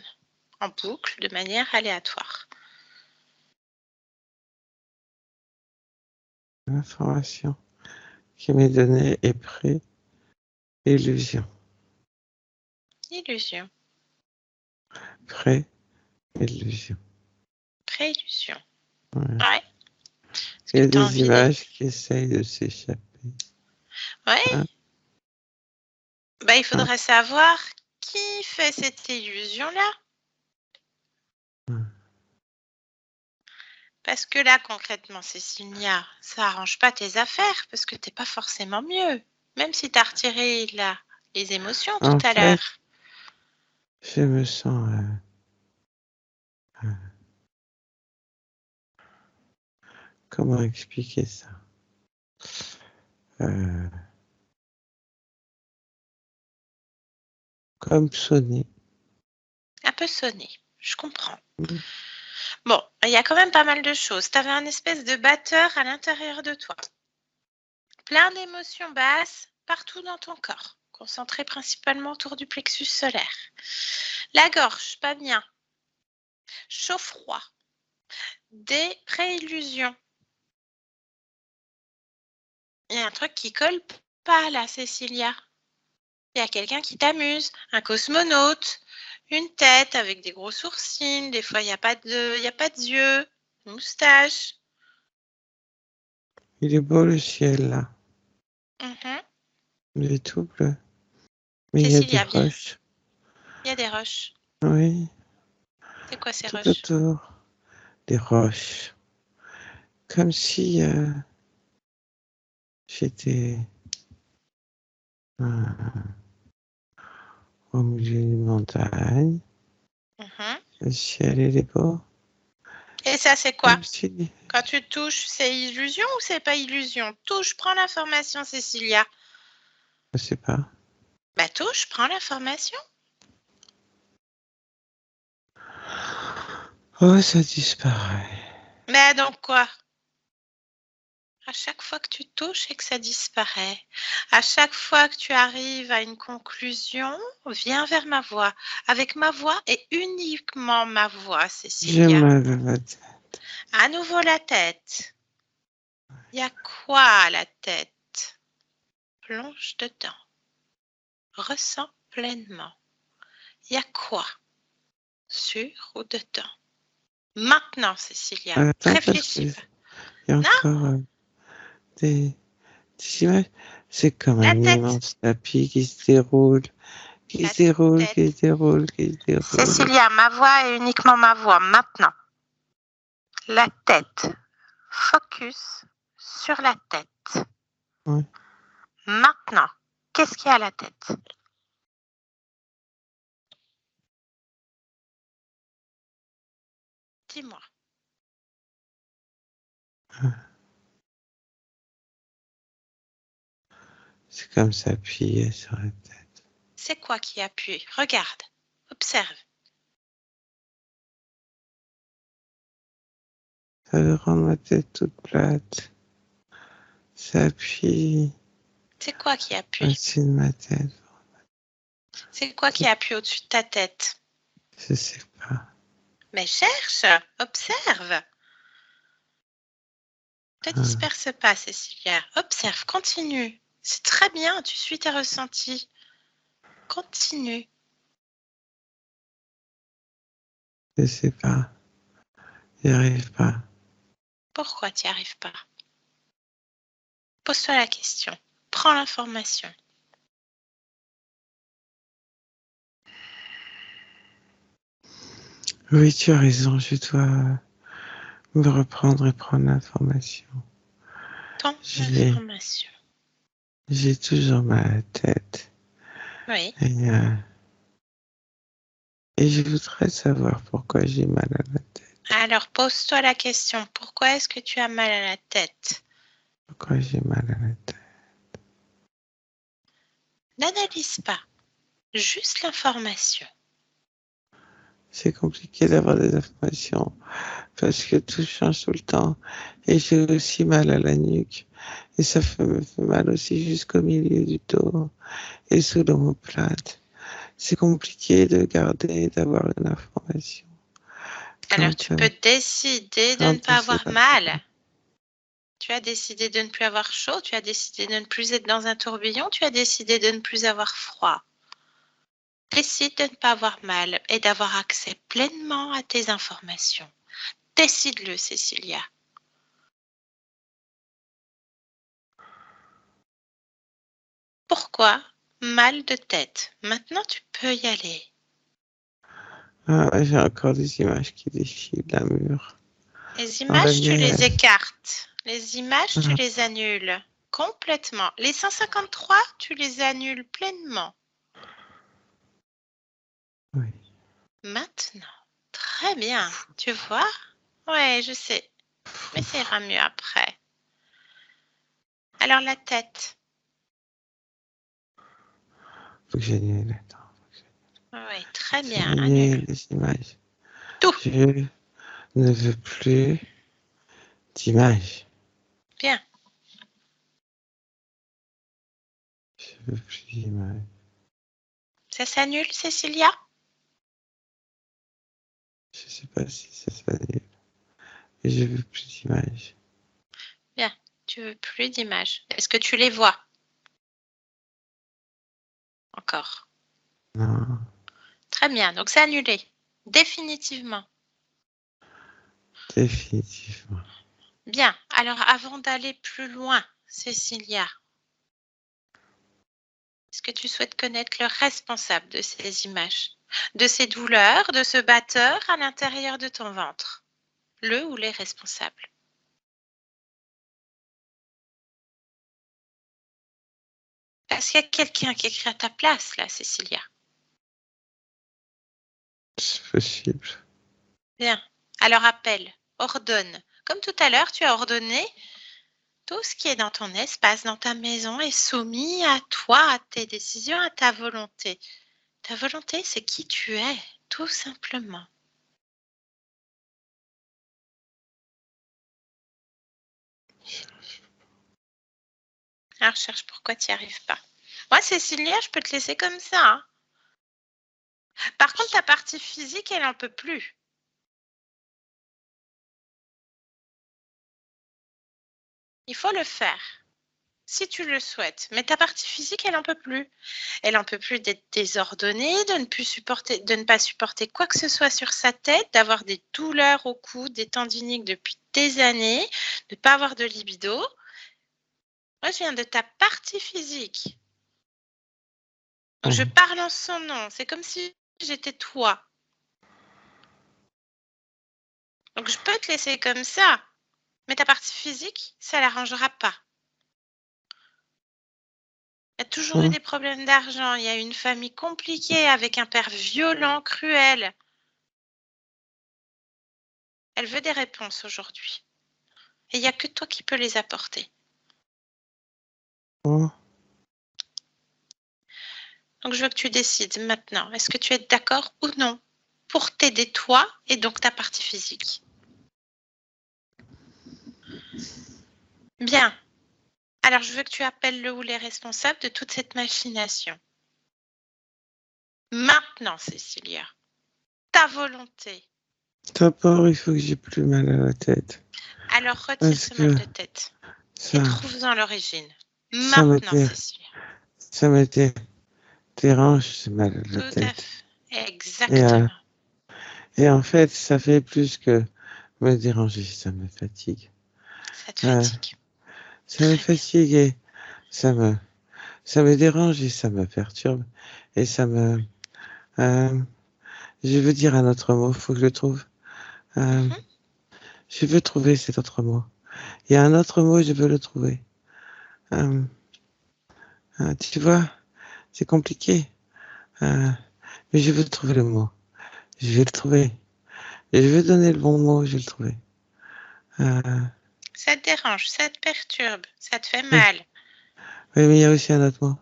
en boucle de manière aléatoire? L'information qui m'est donnée est pré-illusion. Illusion. Pré-illusion. Pré-illusion. Ouais. Ouais. Est-ce Il y que a tu as des envie de... images qui essayent de s'échapper. Ouais. Hein, Bah, il hein, faudrait savoir qui fait cette illusion-là. hein. Parce que là, concrètement, Cécilia, ça arrange pas tes affaires parce que t'es pas forcément mieux. Même si tu as retiré là, les émotions tout En à fait, l'heure. je me sens... comment expliquer ça? Euh, Comme sonner. Un peu sonné, je comprends. Mm. Bon, il y a quand même pas mal de choses. Tu avais un espèce de batteur à l'intérieur de toi. Plein d'émotions basses partout dans ton corps, concentrées principalement autour du plexus solaire. La gorge, pas bien. Chaud-froid. Des préillusions. Il y a un truc qui colle pas là, Cécilia. Il y a quelqu'un qui t'amuse, un cosmonaute, une tête avec des gros sourcils, des fois il n'y a pas d'yeux, une moustache. Il est beau le ciel là. Mhm. Il est tout bleu. Mais il y a des Cécilia, viens. roches. Il y a des roches. Oui, C'est quoi ces tout roches? autour. Des roches. Comme si j'étais euh, au milieu d'une montagne. Mhm. Le ciel, il est beau. Et ça, c'est quoi? Comme si... Quand tu touches, c'est illusion ou c'est pas illusion? Touche, prends l'information, Cécilia. Je sais pas. Bah touche, prends l'information. Oh, ça disparaît. Mais donc quoi? À chaque fois que tu touches et que ça disparaît, à chaque fois que tu arrives à une conclusion, viens vers ma voix. Avec ma voix et uniquement ma voix, J'ai Cécilia. mal à la tête. À nouveau la tête. Il y a quoi à la tête? Plonge dedans. Ressens pleinement. Il y a quoi? Sur ou dedans? Maintenant, Cécilia. Attends, parce Réfléchis qu'il pas. y a Non, encore des, des images. C'est comme la un tête. immense tapis qui se déroule, qui La se déroule, qui tête. se déroule, qui se déroule. Cécilia, ma voix est uniquement ma voix. Maintenant. La tête. Focus sur la tête. Ouais. Maintenant, qu'est-ce qu'il y a à la tête? Dis-moi. C'est comme s'appuyer sur la tête. C'est quoi qui appuie? Regarde. Observe. Ça veut rendre ma tête toute plate. Ça appuie C'est quoi qui appuie? au-dessus de ma tête. C'est quoi qui appuie au-dessus de ta tête? Je sais pas. Mais cherche, observe. Ne te Ah, disperse pas, Cécilia. Observe, continue. C'est très bien, tu suis tes ressentis. Continue. je sais pas. J'y arrive pas. Pourquoi tu n'y arrives pas? Pose-toi la question. Prends l'information. Oui, tu as raison. Je dois me reprendre et prendre l'information. Prends J'ai l'information. j'ai toujours mal à la tête. Oui. Et je voudrais savoir pourquoi j'ai mal à la tête. Alors, pose-toi la question. Pourquoi est-ce que tu as mal à la tête? Pourquoi j'ai mal à la tête. N'analyse pas. Juste l'information. C'est compliqué d'avoir des informations parce que tout change tout le temps. Et j'ai aussi mal à la nuque. Et me fait mal aussi jusqu'au milieu du dos et sous l'omoplate. C'est compliqué de garder, d'avoir une information. Alors, tu Quand, peux décider de ne quand pas c'est avoir pas mal. Tu as décidé de ne plus avoir chaud, tu as décidé de ne plus être dans un tourbillon, tu as décidé de ne plus avoir froid. Décide de ne pas avoir mal et d'avoir accès pleinement à tes informations. Décide-le, Cécilia. Pourquoi mal de tête? Maintenant, tu peux y aller. j'ai encore des images qui défilent d'un mur. Les Dans le images, tu les miel. écartes. Les images, tu Ah, les annules complètement. Les 153, tu les annules pleinement. oui. Maintenant. Très bien. Tu vois? Ouais, je sais. Mais ça ira mieux après. Alors la tête. Faut que j'annule. Attends. Oui, très bien. Terminer Annule. les images. Tout. Je ne veux plus d'images. Bien. Je veux plus d'images. Ça s'annule, Cécilia? Je sais pas si ça s'annule. Mais je veux plus d'images. Bien. Tu veux plus d'images. Est-ce que tu les vois? Encore. Non. Très bien. Donc, c'est annulé. Définitivement. Définitivement. Bien. Alors, avant d'aller plus loin, Cécilia, est-ce que tu souhaites connaître le responsable de ces images, de ces douleurs, de ce batteur à l'intérieur de ton ventre? Le ou les responsables? Est-ce qu'il y a quelqu'un qui écrit à ta place, là, Cécilia? C'est possible. Bien. Alors, appelle, ordonne. Comme tout à l'heure, tu as ordonné, tout ce qui est dans ton espace, dans ta maison, est soumis à toi, à tes décisions, à ta volonté. Ta volonté, c'est qui tu es, tout simplement. Alors, cherche pourquoi tu n'y arrives pas. Moi, Cécilia, je peux te laisser comme ça, hein. Par contre, ta partie physique, elle n'en peut plus. Il faut le faire, si tu le souhaites. Mais ta partie physique, elle n'en peut plus. Elle n'en peut plus d'être désordonnée, de ne pas supporter quoi que ce soit sur sa tête, d'avoir des douleurs au cou, des tendinites depuis des années, de ne pas avoir de libido. Moi, je viens de ta partie physique. Donc, je parle en son nom. C'est comme si j'étais toi. Donc, je peux te laisser comme ça. Mais ta partie physique, ça ne l'arrangera pas. Il y a toujours eu des problèmes d'argent. Il y a eu une famille compliquée avec un père violent, cruel. Elle veut des réponses aujourd'hui. Et il n'y a que toi qui peux les apporter. Oh. Donc, je veux que tu décides maintenant. Est-ce que tu es d'accord ou non pour t'aider toi et donc ta partie physique? Bien. Alors, je veux que tu appelles le ou les responsables de toute cette machination. Maintenant, Cécilia, ta volonté. D'abord, il faut que j'ai plus mal à la tête. Alors, retire Parce ce mal que de tête et ça, trouve-en l'origine. ça me, Maintenant, Cécilia. ça me dérange, ce mal à la Tout à tête. fait. Et, Exactement. et en fait, ça fait plus que me déranger, ça me fatigue. Ça te Euh, fatigue. ça me Très bien. fatigue et ça me dérange et ça me perturbe. Et euh, je veux dire un autre mot, faut que je le trouve. Euh, Mhm. je veux trouver cet autre mot. Il y a un autre mot, je veux le trouver. Euh, tu vois, c'est compliqué. Euh, mais je veux trouver le mot. Je vais le trouver. Et je vais donner le bon mot, je vais le trouver. Euh, Ça te dérange, ça te perturbe, ça te fait oui. mal. Oui, mais il y a aussi un autre mot.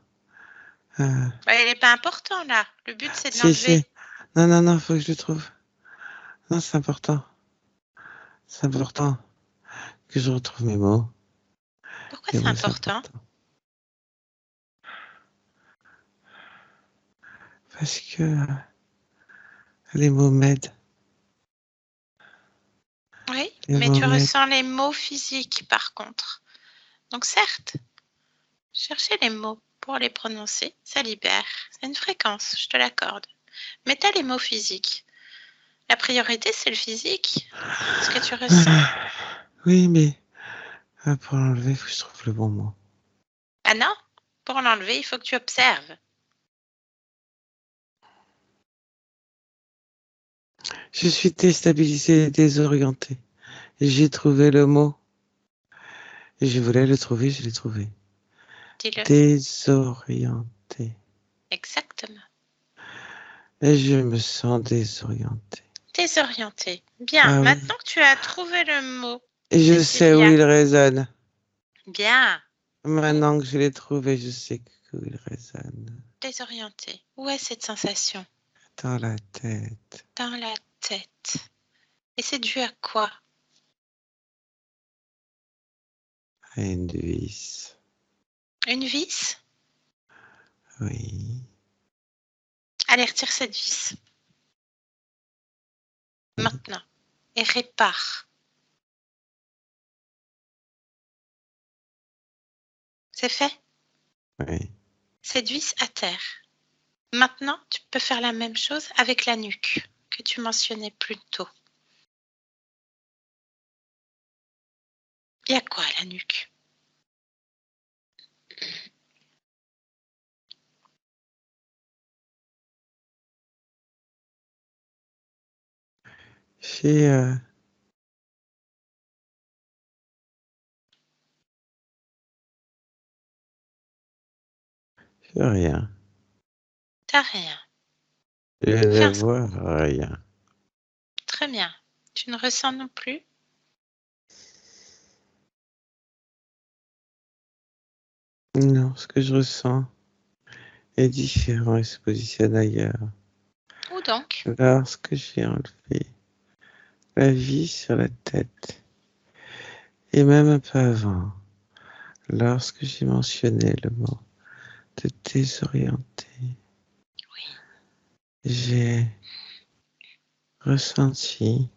Bah, il n'est pas important là. Le but, c'est de Si, si. l'enlever. Non, non, non, faut que je le trouve. Non, c'est important. C'est important que je retrouve mes mots. Pourquoi Les c'est mots, c'est important? important. Parce que les mots m'aident. Oui, Les mais mots tu m'aident. ressens les mots physiques par contre. Donc certes, chercher les mots pour les prononcer, ça libère. C'est une fréquence, je te l'accorde. Mais tu as les mots physiques. La priorité, c'est le physique. Ce que tu ressens. Oui, mais pour l'enlever, il faut que je trouve le bon mot. Ah non? Pour l'enlever, il faut que tu observes. Je suis déstabilisé et désorienté. J'ai trouvé le mot. Et je voulais le trouver, je l'ai trouvé. Dis-le. Désorienté. Exactement. Et je me sens désorienté. Désorienté. Bien. Ah oui. Maintenant que tu as trouvé le mot, Et je sais où Cécilia. il résonne. Bien. Où? Maintenant que je l'ai trouvé, je sais où il résonne. Désorienté. Où est cette sensation? Dans la tête. Dans la tête. Et c'est dû à quoi? À une vis. Une vis? Oui. Allez, retire cette vis. Oui. Maintenant. Et répare. C'est fait? Oui. Cette vis à terre. Maintenant, tu peux faire la même chose avec la nuque que tu mentionnais plus tôt. Il y a quoi à la nuque? J'ai rien. T'as rien. Je Fais ne un... vois rien. Très bien. Tu ne ressens non plus? Non, ce que je ressens est différent et se positionne ailleurs. Où donc? Lorsque j'ai enlevé la vis sur la tête, et même un peu avant, lorsque j'ai mentionné le mot de désorienté, j'ai ressenti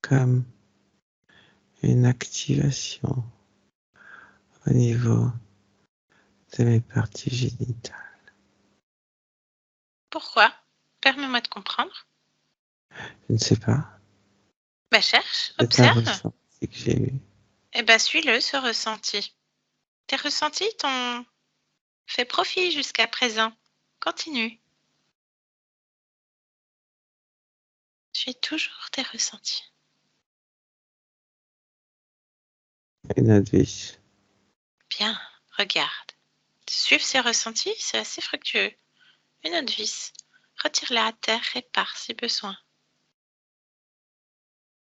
comme une activation au niveau de mes parties génitales. Pourquoi? Permets-moi de comprendre. Je ne sais pas, Bah cherche, c'est un observe. ressenti que j'ai eu. Eh ben suis-le, ce ressenti. Tes ressentis t'ont fait profit jusqu'à présent. Continue. Suis toujours tes ressentis. Une autre vis. Bien, regarde. Suivre ces ressentis, c'est assez fructueux. Une autre vis. Retire-la à terre, répare si besoin.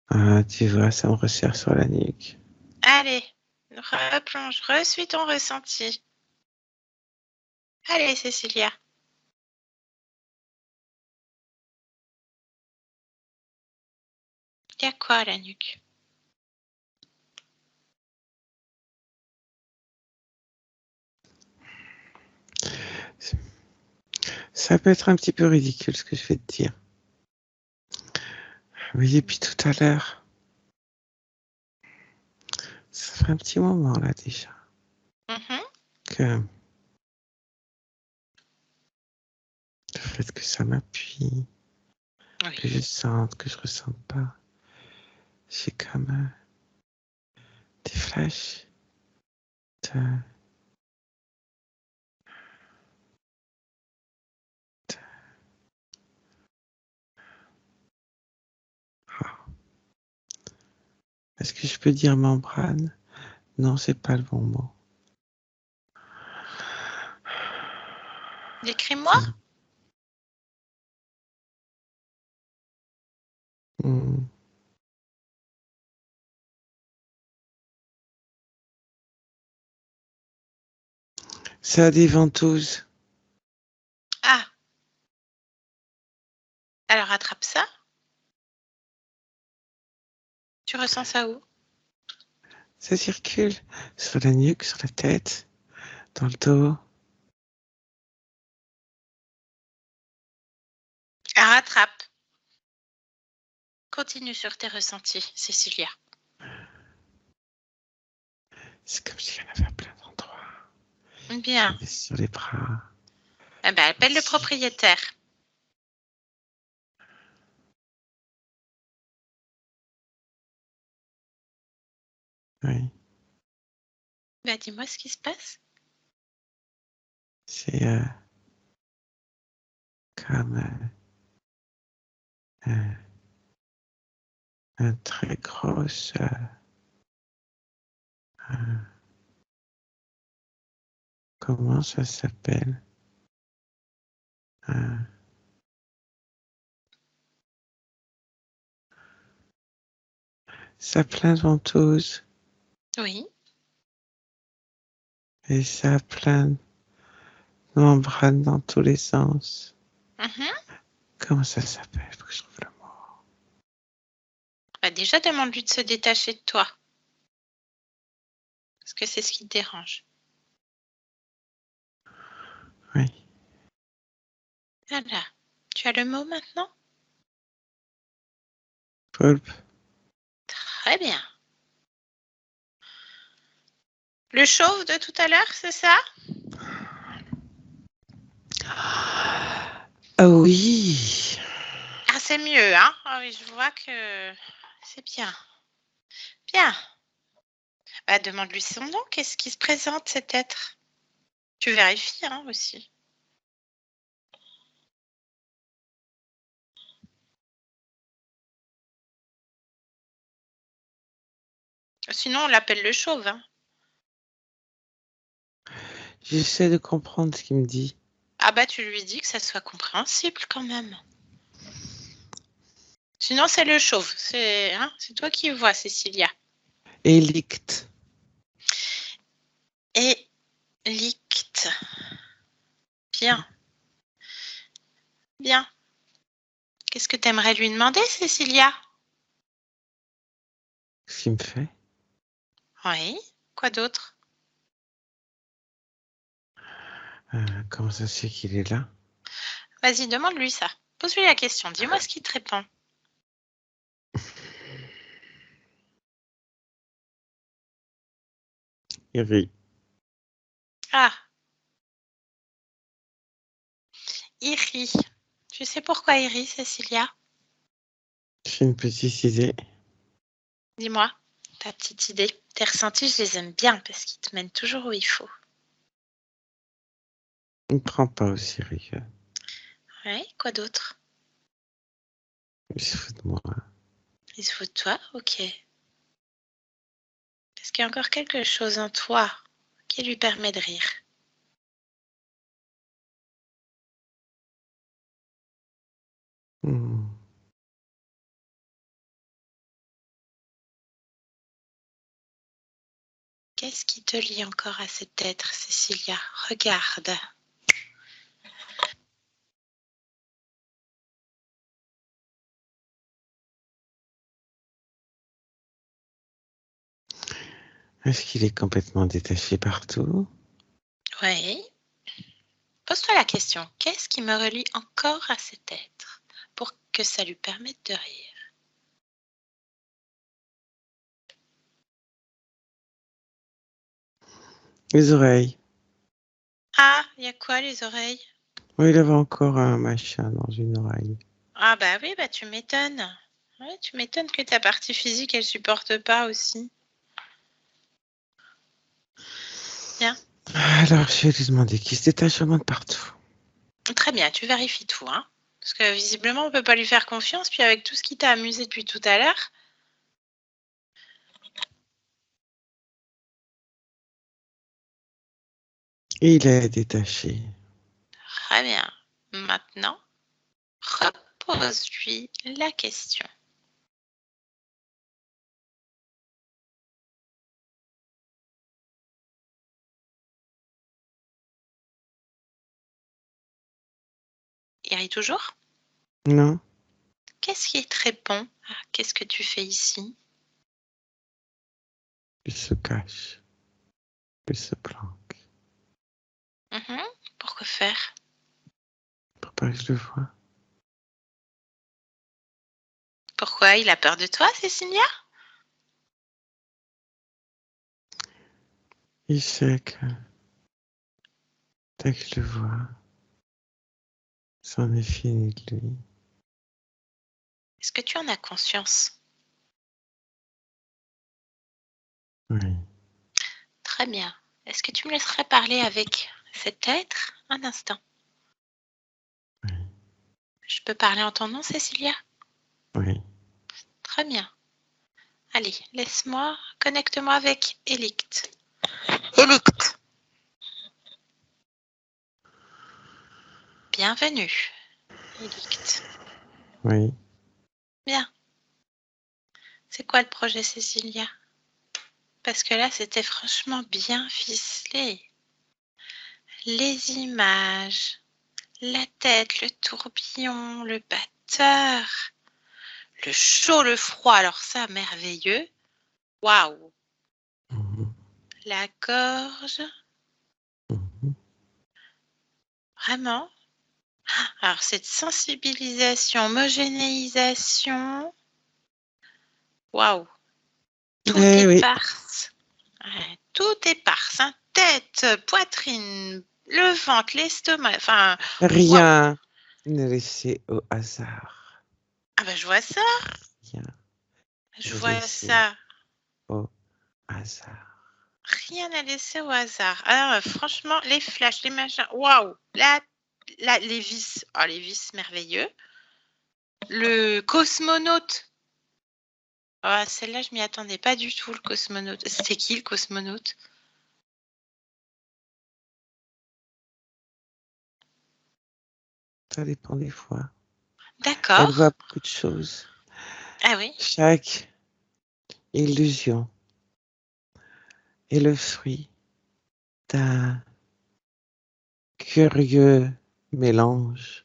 Ah, tu vois, ça me resserre sur la nuque. Allez, replonge, resuis ton ressenti. Allez, Cécilia. Il y a quoi à la nuque? Ça peut être un petit peu ridicule ce que je vais te dire. Oui, depuis tout à l'heure, ça fait un petit moment là déjà, Mhm, que le fait que ça m'appuie, que oui. je sente, que je ressente pas, j'ai comme des flashs de, de- ah. Est-ce que je peux dire membrane? Non, c'est pas le bon mot. Décris-moi. Hmm. Ça a des ventouses. Ah, alors attrape ça. Tu ressens ça où? Ça circule sur la nuque, sur la tête, dans le dos. Ah, attrape. Continue sur tes ressentis, Cécilia. C'est comme s'il y en avait à plein d'endroits. Bien. Il y en a sur les bras. Eh ben, appelle le Ici. propriétaire. Oui. Ben, dis-moi ce qui se passe. C'est comme un, un très gros. Comment ça s'appelle? Euh, ça a plein de ventouses Oui. et ça a plein membrane dans tous les sens. Mhm. Comment ça s'appelle? Faut que je trouve le mot. Bah, déjà, demande-lui de se détacher de toi. Parce que c'est ce qui te dérange. Oui. Voilà. Tu as le mot maintenant? Poulpe. Très bien. Le chauve de tout à l'heure, c'est ça? Ah oui. Ah, c'est mieux, hein? Ah oui, je vois que c'est bien. Bien. Bah, demande-lui son nom. Qu'est-ce qui se présente, cet être? Tu vérifies, hein, aussi. Sinon, on l'appelle le chauve, hein. J'essaie de comprendre ce qu'il me dit. Ah bah, tu lui dis que ça soit compréhensible quand même. Sinon, c'est le chauve. C'est toi qui vois, Cécilia. Élicte. Élicte. Bien. Bien. Qu'est-ce que tu aimerais lui demander, Cécilia? Ce qu'il me fait. Oui. Quoi d'autre? Comment ça se fait qu'il est là? Vas-y, demande-lui ça. Pose-lui la question. Dis-moi ce qu'il te répond. Il rit. Ah, il rit. Tu sais pourquoi il rit, Cécilia? J'ai une petite idée. Dis-moi, ta petite idée. Tes ressentis, je les aime bien parce qu'ils te mènent toujours où il faut. Il ne prend pas au sérieux. Oui, quoi d'autre? Il se fout de moi. Il se fout de toi? Ok. Est-ce qu'il y a encore quelque chose en toi qui lui permet de rire? Hmm. Qu'est-ce qui te lie encore à cet être, Cécilia? Regarde. Est-ce qu'il est complètement détaché partout? Oui. Pose-toi la question. Qu'est-ce qui me relie encore à cet être pour que ça lui permette de rire? Les oreilles. Ah, il y a quoi, les oreilles? Oui, il avait encore un machin dans une oreille. Ah bah oui, bah tu m'étonnes. Ouais, tu m'étonnes que ta partie physique, elle supporte pas aussi. Bien. Alors, je vais lui demander qu'il se détache vraiment de partout. Très bien, tu vérifies tout, hein. Parce que visiblement, on peut pas lui faire confiance, puis avec tout ce qui t'a amusé depuis tout à l'heure. Et il est détaché. Très bien. Maintenant, repose-lui la question. Il rit toujours? Non, Qu'est-ce qui te répond? Ah, qu'est-ce que tu fais ici? il se cache. Il se planque. Mhm. Pourquoi faire? Pour pas que je le voie. Pourquoi? Il a peur de toi, Cécilia? Il sait que dès que je le vois, c'en est fini de lui. Est-ce que tu en as conscience? Oui, Très bien. Est-ce que tu me laisserais parler avec cet être un instant? oui, Je peux parler en ton nom, Cécilia? oui. Très bien. Allez, laisse-moi, connecte-moi avec Élicte. Élicte, bienvenue. Élicte. Oui. Bien. C'est quoi le projet, Cécilia? Parce que là, c'était franchement bien ficelé. les images, la tête, le tourbillon, le batteur, le chaud, le froid, alors ça, merveilleux. Waouh! Mhm. La gorge, Mhm. vraiment. Alors, cette sensibilisation, homogénéisation, waouh! Tout Eh est oui, parse. Ouais, tout est parse, hein. Tête, poitrine, le ventre, l'estomac, enfin, waouh! rien n'est laissé au hasard. Ah ben, je vois ça, Rien je n'est vois laissé ça. au hasard. Rien à laisser au hasard. Alors, franchement, les flashs, les machins, waouh! Les vis, oh, les vis, merveilleux. Le cosmonaute. Ah, celle-là, je m'y attendais pas du tout, le cosmonaute. C'était qui, le cosmonaute? Ça dépend des fois. Elle D'accord. voit beaucoup de choses. Ah oui. Chaque illusion est le fruit d'un curieux mélange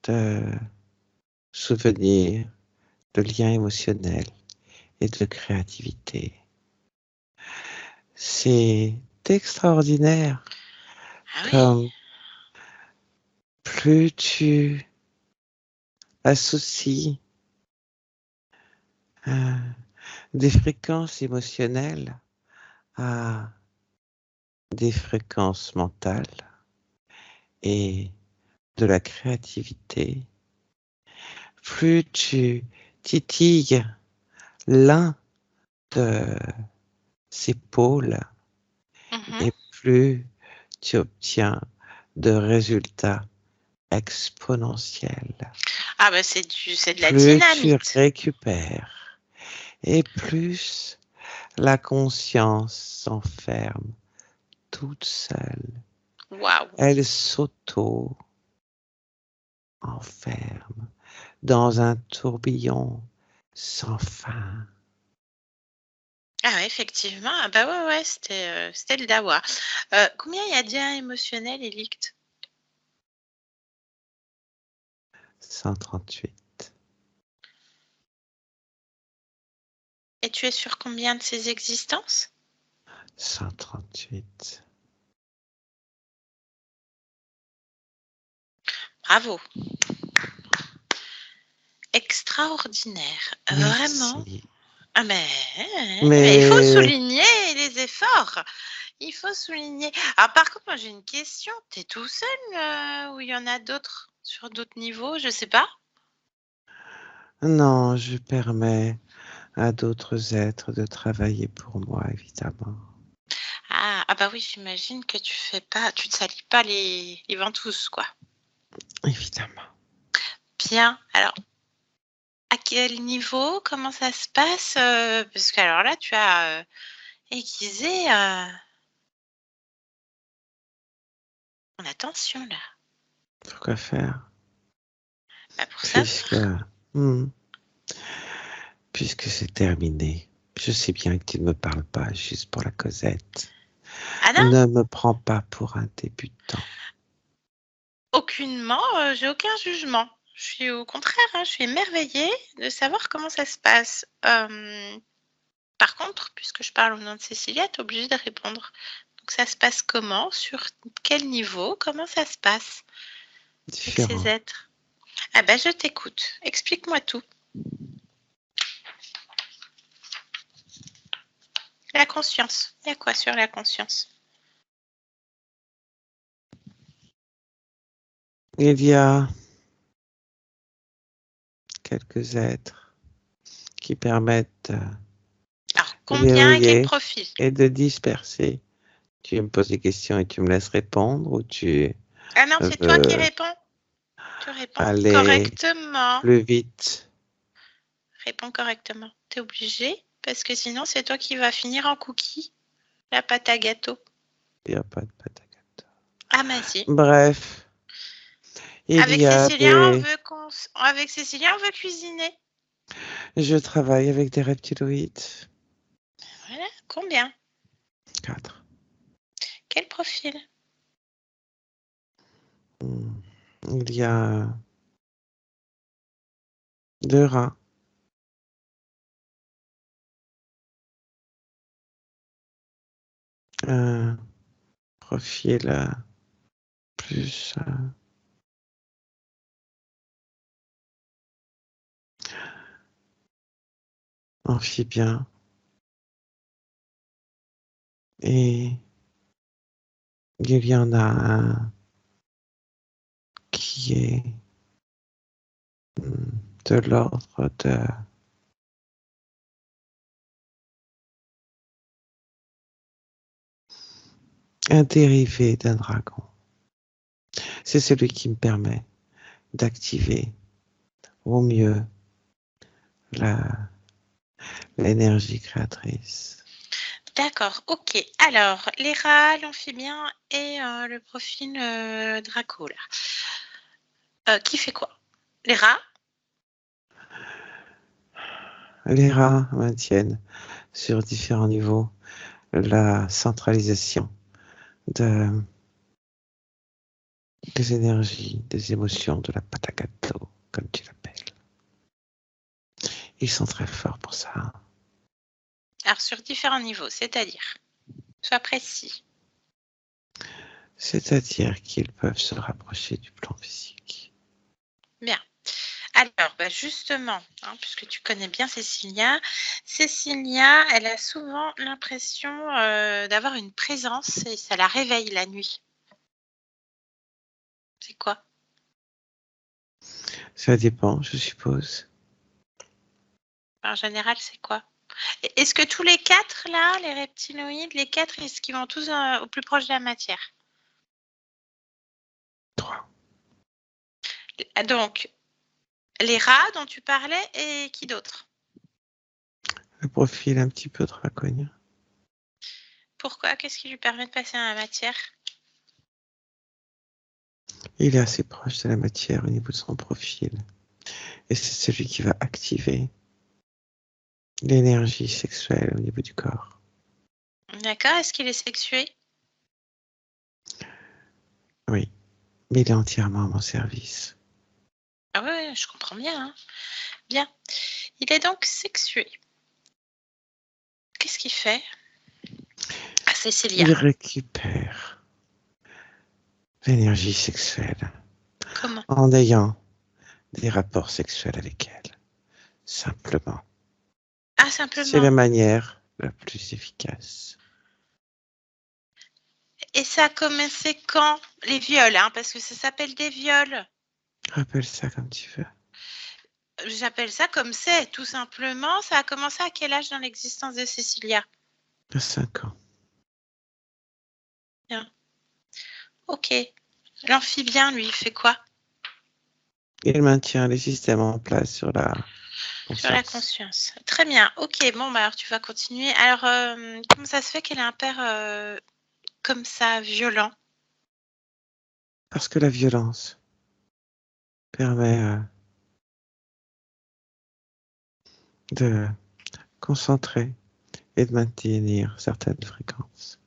de souvenirs, de liens émotionnels et de créativité. C'est extraordinaire Ah oui. comme plus tu associes euh, des fréquences émotionnelles à des fréquences mentales et de la créativité, plus tu titilles l'un de ces pôles Mhm. et plus tu obtiens de résultats exponentiels. Ah bah c'est de la Plus tu dynamite. récupères et plus la conscience s'enferme toute seule. Waouh. Elle s'auto-enferme dans un tourbillon sans fin. Ah ouais, effectivement. Ah bah ouais, c'était le dawa. Combien il y a d'IA émotionnel, Elict? 138. Et tu es sur combien de ces existences? 138. Bravo. Extraordinaire. Vraiment. Merci. Ah mais il faut Mais souligner les efforts. Il faut souligner. Alors par contre, moi j'ai une question. T'es tout seul ou il y en a d'autres sur d'autres niveaux? Je sais pas. non, je permets à d'autres êtres de travailler pour moi, évidemment. Ah bah oui, j'imagine que tu te salis pas les ventouses, quoi. Évidemment. Bien. Alors, à quel niveau? Comment ça se passe? Parce que alors là, tu as aiguisé mon attention là. Pourquoi faire? Bah, pour Puisque, savoir. hmm, puisque c'est terminé. Je sais bien que tu ne me parles pas juste pour la causette. Ah non, Ne me prends pas pour un débutant. aucunement. J'ai aucun jugement. Je suis au contraire, hein, je suis émerveillée de savoir comment ça se passe. Par contre, puisque je parle au nom de Cécilia, tu es obligée de répondre. Donc ça se passe comment? Sur quel niveau? Comment ça se passe avec ces Différent. êtres? Ah ben je t'écoute. Explique-moi tout. La conscience. Il y a quoi sur la conscience? Il y a quelques êtres qui permettent Alors, de combien et quel verrouiller profil? et de disperser. Tu me poses des questions et tu me laisses répondre ou tu Ah non, c'est toi qui veux réponds. Tu réponds aller correctement. plus vite? Réponds correctement. T'es obligé parce que sinon c'est toi qui vas finir en cookie, la pâte à gâteau. Il n'y a pas de pâte à gâteau. Ah mais si. Bref, il Avec y a Cécilia, des... avec Cécilia, on veut cuisiner. Je travaille avec des reptiloïdes. Voilà. Combien? 4. Quel profil? Il y a 2 rats. Un profil plus amphibien et il y en a un qui est de l'ordre de un dérivé d'un dragon. C'est celui qui me permet d'activer au mieux l'énergie créatrice. D'accord, ok. Alors, les rats, l'amphibien et le profil Draco, là. Qui fait quoi? Les rats? Les rats maintiennent sur différents niveaux la centralisation des énergies, des émotions, de la pâte à gâteau, comme tu l'appelles. Ils sont très forts pour ça. Alors, sur différents niveaux, c'est-à-dire? Sois précis. C'est-à-dire qu'ils peuvent se rapprocher du plan physique. Bien. Alors, justement, puisque tu connais bien Cécilia, elle a souvent l'impression d'avoir une présence et ça la réveille la nuit. C'est quoi? Ça dépend, je suppose. En général, c'est quoi? Est-ce que tous les 4, là, les reptiloïdes, les 4, est-ce qu'ils vont tous au plus proche de la matière? 3. Donc, les rats dont tu parlais et qui d'autre? Le profil un petit peu draconien. Pourquoi? Qu'est-ce qui lui permet de passer à la matière? Il est assez proche de la matière au niveau de son profil. Et c'est celui qui va activer l'énergie sexuelle au niveau du corps. D'accord, est-ce qu'il est sexué? Oui, mais il est entièrement à mon service. Ah oui, je comprends bien. Bien. Il est donc sexué. Qu'est-ce qu'il fait? Ah, Cécilia. Il récupère l'énergie sexuelle Comment? en ayant des rapports sexuels avec elle. Simplement. Ah, C'est simplement. la manière la plus efficace. Et ça a commencé quand? Les viols, parce que ça s'appelle des viols. Rappelle ça comme tu veux. J'appelle ça comme c'est, tout simplement. Ça a commencé à quel âge dans l'existence de Cécilia? À 5 ans. Bien. Ok. L'amphibien, lui, il fait quoi? Il maintient les systèmes en place sur la Sur la conscience. conscience. Très bien. Ok, bon, alors tu vas continuer. Alors, comment ça se fait qu'elle a un père comme ça, violent? Parce que la violence permet de concentrer et de maintenir certaines fréquences.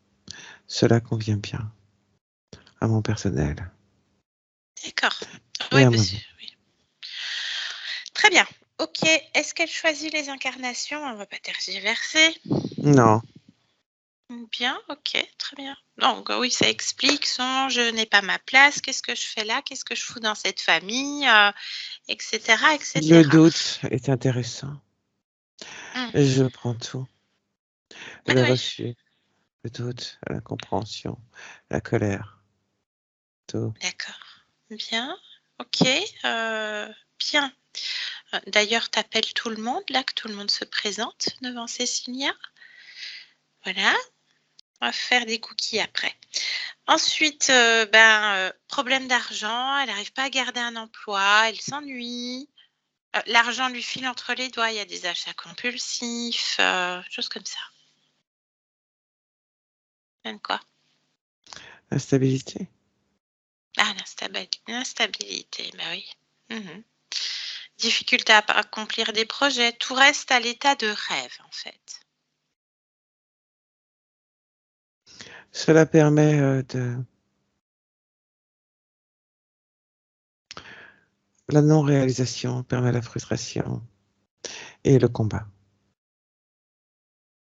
Cela convient bien à mon personnel D'accord. et Oui, à parce moi-même. oui. Très bien. Ok. Est-ce qu'elle choisit les incarnations? On va pas tergiverser. Non, Bien, ok, très bien. Donc, oui, ça explique son je n'ai pas ma place, qu'est-ce que je fais là, qu'est-ce que je fous dans cette famille, etc., le etc. doute est intéressant. Hmm. Je prends tout. Oui, Le oui, refus, le doute, l'incompréhension, la colère, tout. d'accord. Bien, ok, bien. D'ailleurs, t'appelles tout le monde, là, que tout le monde se présente devant Cécilia. Voilà, on va faire des cookies après. Ensuite, problème d'argent, elle n'arrive pas à garder un emploi, elle s'ennuie. L'argent lui file entre les doigts, il y a des achats compulsifs, choses comme ça. Même quoi? Instabilité. Ah, l'instabilité, bah oui. Mmh. Difficulté à accomplir des projets, tout reste à l'état de rêve, en fait. Cela permet de La non-réalisation permet la frustration et le combat.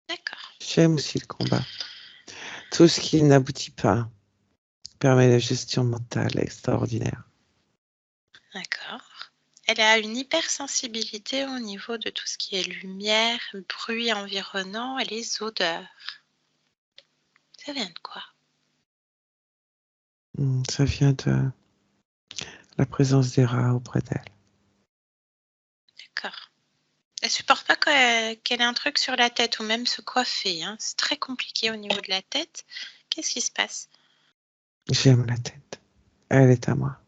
D'accord. J'aime aussi le combat. Tout ce qui n'aboutit pas permet une gestion mentale extraordinaire. D'accord. Elle a une hypersensibilité au niveau de tout ce qui est lumière, bruit environnant et les odeurs. Ça vient de quoi? Ça vient de la présence des rats auprès d'elle. D'accord. Elle supporte pas qu'elle ait un truc sur la tête ou même se coiffer, hein. C'est très compliqué au niveau de la tête. Qu'est-ce qui se passe? J'aime la tête. Elle est à moi.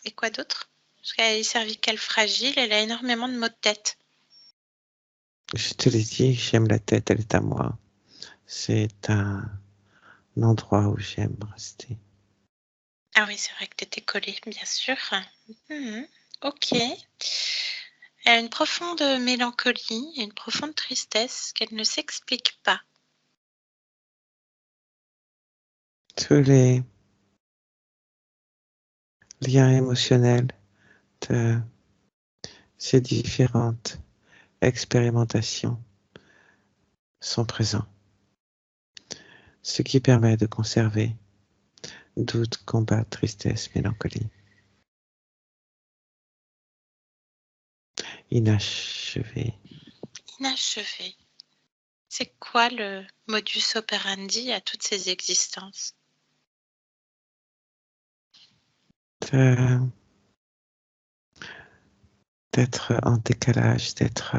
Et quoi d'autre? Parce qu'elle a les cervicales fragiles, elle a énormément de maux de tête. Je te l'ai dit, j'aime la tête, elle est à moi. C'est un endroit où j'aime rester. Ah oui, c'est vrai que tu étais collée, bien sûr. Mhm. Ok. Elle a une profonde mélancolie et une profonde tristesse qu'elle ne s'explique pas. Tous les liens émotionnels de ces différentes expérimentations sont présents, ce qui permet de conserver doute, combat, tristesse, mélancolie. Inachevé. Inachevé. C'est quoi le modus operandi à toutes ces existences? De- D'être en décalage, d'être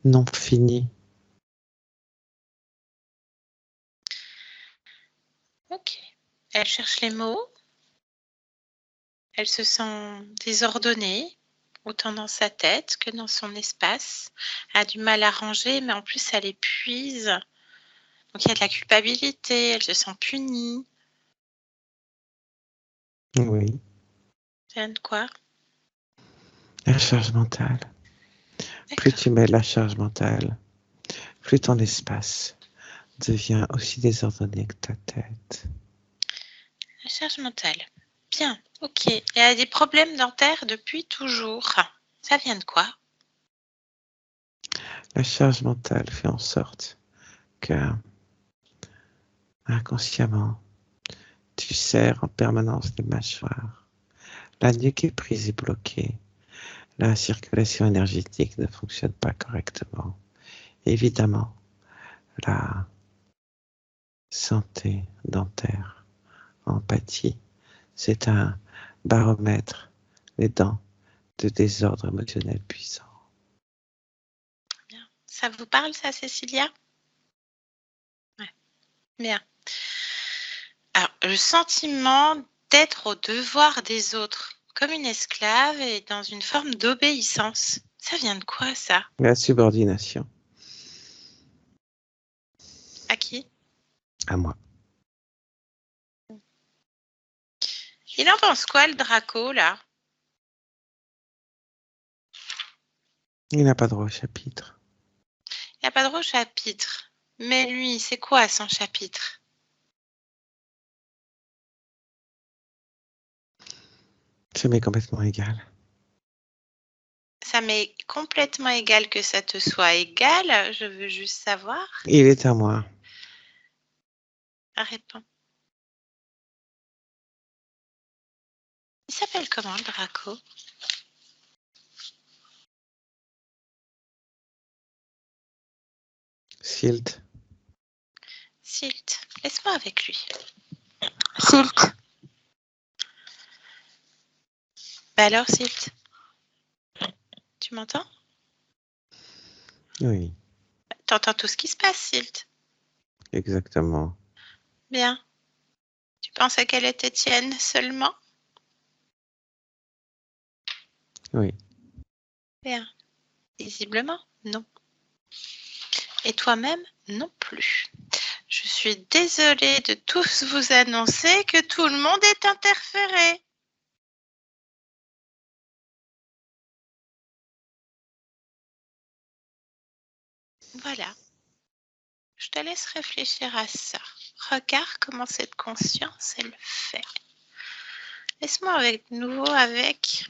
non fini. Ok. Elle cherche les mots, elle se sent désordonnée, autant dans sa tête que dans son espace. Elle a du mal à ranger, mais en plus elle épuise. Donc il y a de la culpabilité, elle se sent punie. Oui, Ça vient de quoi? la charge mentale. Plus D'accord. tu mets la charge mentale, plus ton espace devient aussi désordonné que ta tête. La charge mentale. Bien, ok. Elle a des problèmes dentaires depuis toujours. Ça vient de quoi? La charge mentale fait en sorte que, inconsciemment, tu serres en permanence les mâchoires. La nuque est prise et bloquée. La circulation énergétique ne fonctionne pas correctement. Évidemment, la santé dentaire, empathie, c'est un baromètre, les dents, de désordre émotionnel puissant. Bien. Ça vous parle, ça, Cécilia? Ouais. Bien. Alors, le sentiment d'être au devoir des autres, comme une esclave et dans une forme d'obéissance. Ça vient de quoi, ça? La subordination, À qui? à moi. Il en pense quoi, le Draco, là? Il n'a pas droit au chapitre. Il n'y a pas de chapitre. Mais lui, c'est quoi son chapitre? Ça m'est complètement égal. Ça m'est complètement égal que ça te soit égal. Je veux juste savoir. Il est à moi. Réponds. Il s'appelle comment, le Draco? Silt. Silt. Laisse-moi avec lui. Silt. Bah alors, Silt, tu m'entends? Oui, T'entends tout ce qui se passe, Silt. exactement. Bien. Tu pensais qu'elle était tienne seulement? Oui. Bien. Visiblement, non. Et toi-même, non plus. Je suis désolée de tous vous annoncer que tout le monde est interféré. Voilà. Je te laisse réfléchir à ça. Regarde comment cette conscience, elle fait. Laisse-moi avec nouveau avec...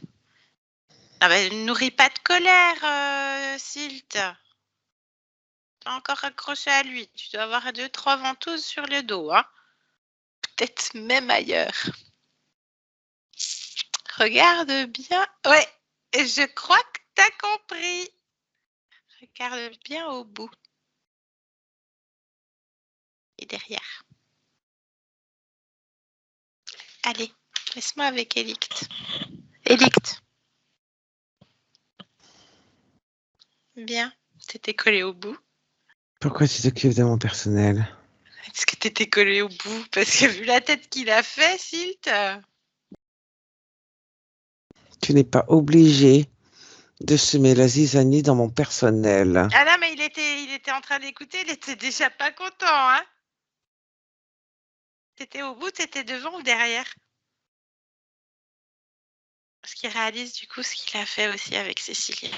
Ah ben, ne nourris pas de colère, Silt. T'es encore accroché à lui. Tu dois avoir 2-3 ventouses sur le dos, hein. Peut-être même ailleurs. Regarde bien. Ouais, je crois que t'as compris. Regarde bien au bout. Et derrière. Allez, laisse-moi avec Elict. Elict. Bien. T'étais collé au bout. Pourquoi tu t'occupes de mon personnel? Est-ce que t'étais collé au bout? Parce que vu la tête qu'il a fait, Silt. Tu n'es pas obligé de semer la zizanie dans mon personnel. Ah non, mais il était en train d'écouter, il était déjà pas content, hein. T'étais au bout, t'étais devant ou derrière? Parce qu'il réalise du coup ce qu'il a fait aussi avec Cécilia.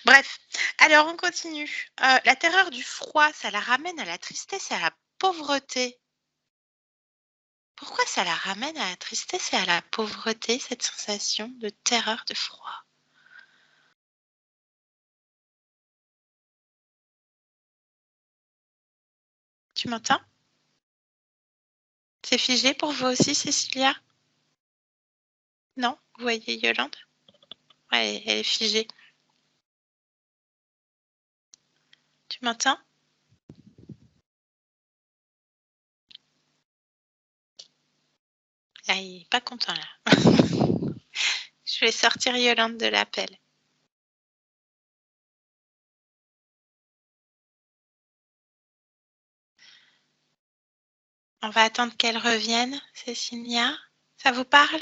Bref, alors on continue. La terreur du froid, ça la ramène à la tristesse et à la pauvreté. Pourquoi ça la ramène à la tristesse et à la pauvreté, cette sensation de terreur de froid? Tu m'entends? C'est figé pour vous aussi, Cécilia? Non? Vous voyez Yolande? Ouais, elle est figée. Tu m'entends? Ah, il n'est pas content là. Je vais sortir Yolande de l'appel. On va attendre qu'elle revienne, Cécilia. Ça vous parle?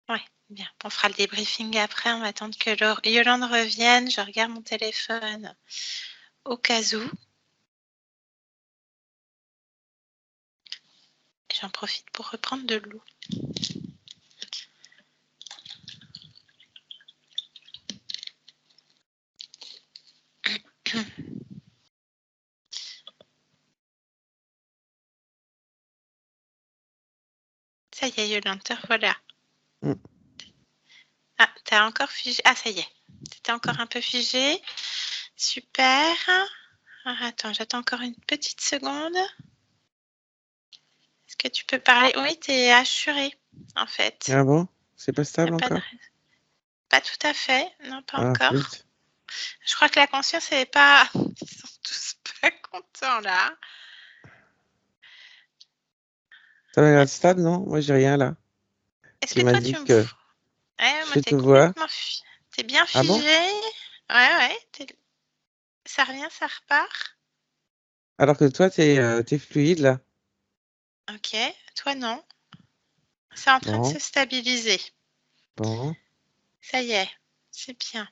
Oui, bien. On fera le débriefing après. On va attendre que Yolande revienne. Je regarde mon téléphone au cas où. J'en profite pour reprendre de l'eau. Ça y est, Yolande, te voilà. Ah, t'as encore figé. Ah, ça y est. T'étais encore un peu figé. Super. Ah, attends, j'attends encore une petite seconde. Est-ce que tu peux parler? Oui, t'es assuré, en fait. Ah bon? C'est pas stable Pas, encore? pas tout à fait. Non, pas Ah, encore. flûte. Je crois que la conscience n'est pas... Ils sont tous pas contents, là. Ça m'a l'air stable, non? Moi, j'ai rien là. Est-ce Tu que m'as toi, dit tu me... que Ouais, moi, je t'es te vois. complètement... T'es bien Ah bon? figé. Ouais. Ça revient, ça repart. Alors que toi, t'es fluide là. Ok. Toi, non. C'est en train de se Bon, stabiliser. bon. Ça y est. C'est bien.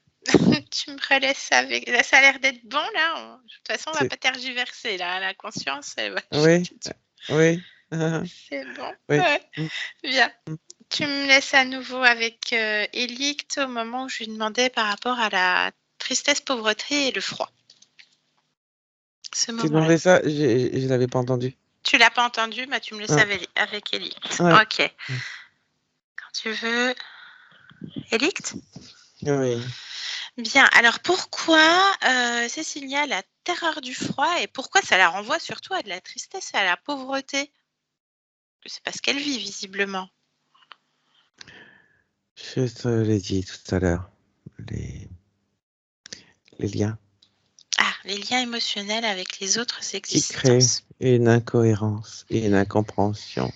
Tu me relaisses avec... Là, ça a l'air d'être bon, là. De toute façon, on va C'est... pas tergiverser, là. La conscience, elle va Oui, jeter tout. oui. C'est bon. Oui. Ouais. Mm, Bien. mm. Tu me laisses à nouveau avec Elict au moment où je lui demandais par rapport à la tristesse, pauvreté et le froid. Ce Tu moment-là. demandais ça? Je l'avais pas entendu. Tu l'as pas entendu, mais tu me laisses Ah, avec Elict. ouais. Ok. Quand tu veux. Elict? Oui. Bien. Alors pourquoi Cécilia, la terreur du froid et pourquoi ça la renvoie surtout à de la tristesse et à la pauvreté? C'est parce qu'elle vit visiblement. Je te l'ai dit tout à l'heure. Les, les liens Ah, les liens émotionnels avec les autres qui créent existences. une incohérence et une incompréhension.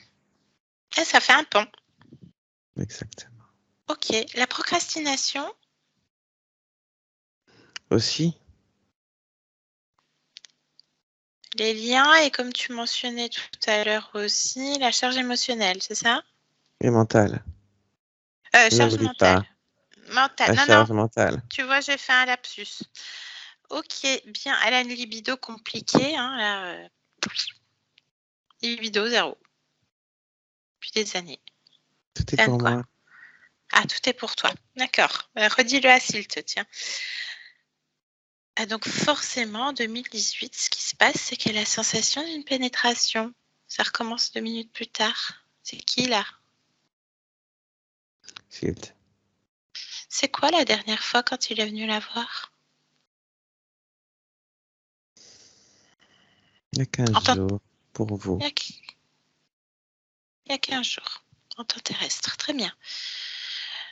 Et ça fait un pont. Exactement. Ok. La procrastination. Aussi, Les liens et comme tu mentionnais tout à l'heure aussi, la charge émotionnelle, c'est ça? et mental. Charge N'oublie mentale. pas Mentale. la Non, charge mentale. tu vois, j'ai fait un lapsus. Ok, bien. Elle a une libido compliquée. Hein, là, libido zéro. Depuis des années. Tout est Ça donne pour quoi? moi. Ah, tout est pour toi. D'accord. Redis-le à Silt, tiens. Ah, donc forcément, en 2018, ce qui se passe, c'est qu'elle a la sensation d'une pénétration. Ça recommence 2 minutes plus tard. C'est qui là? Silt. C'est quoi la dernière fois quand il est venu la voir? Il y a 15 En temps- jours pour vous. Il y a 15 jours, en temps terrestre. Très bien.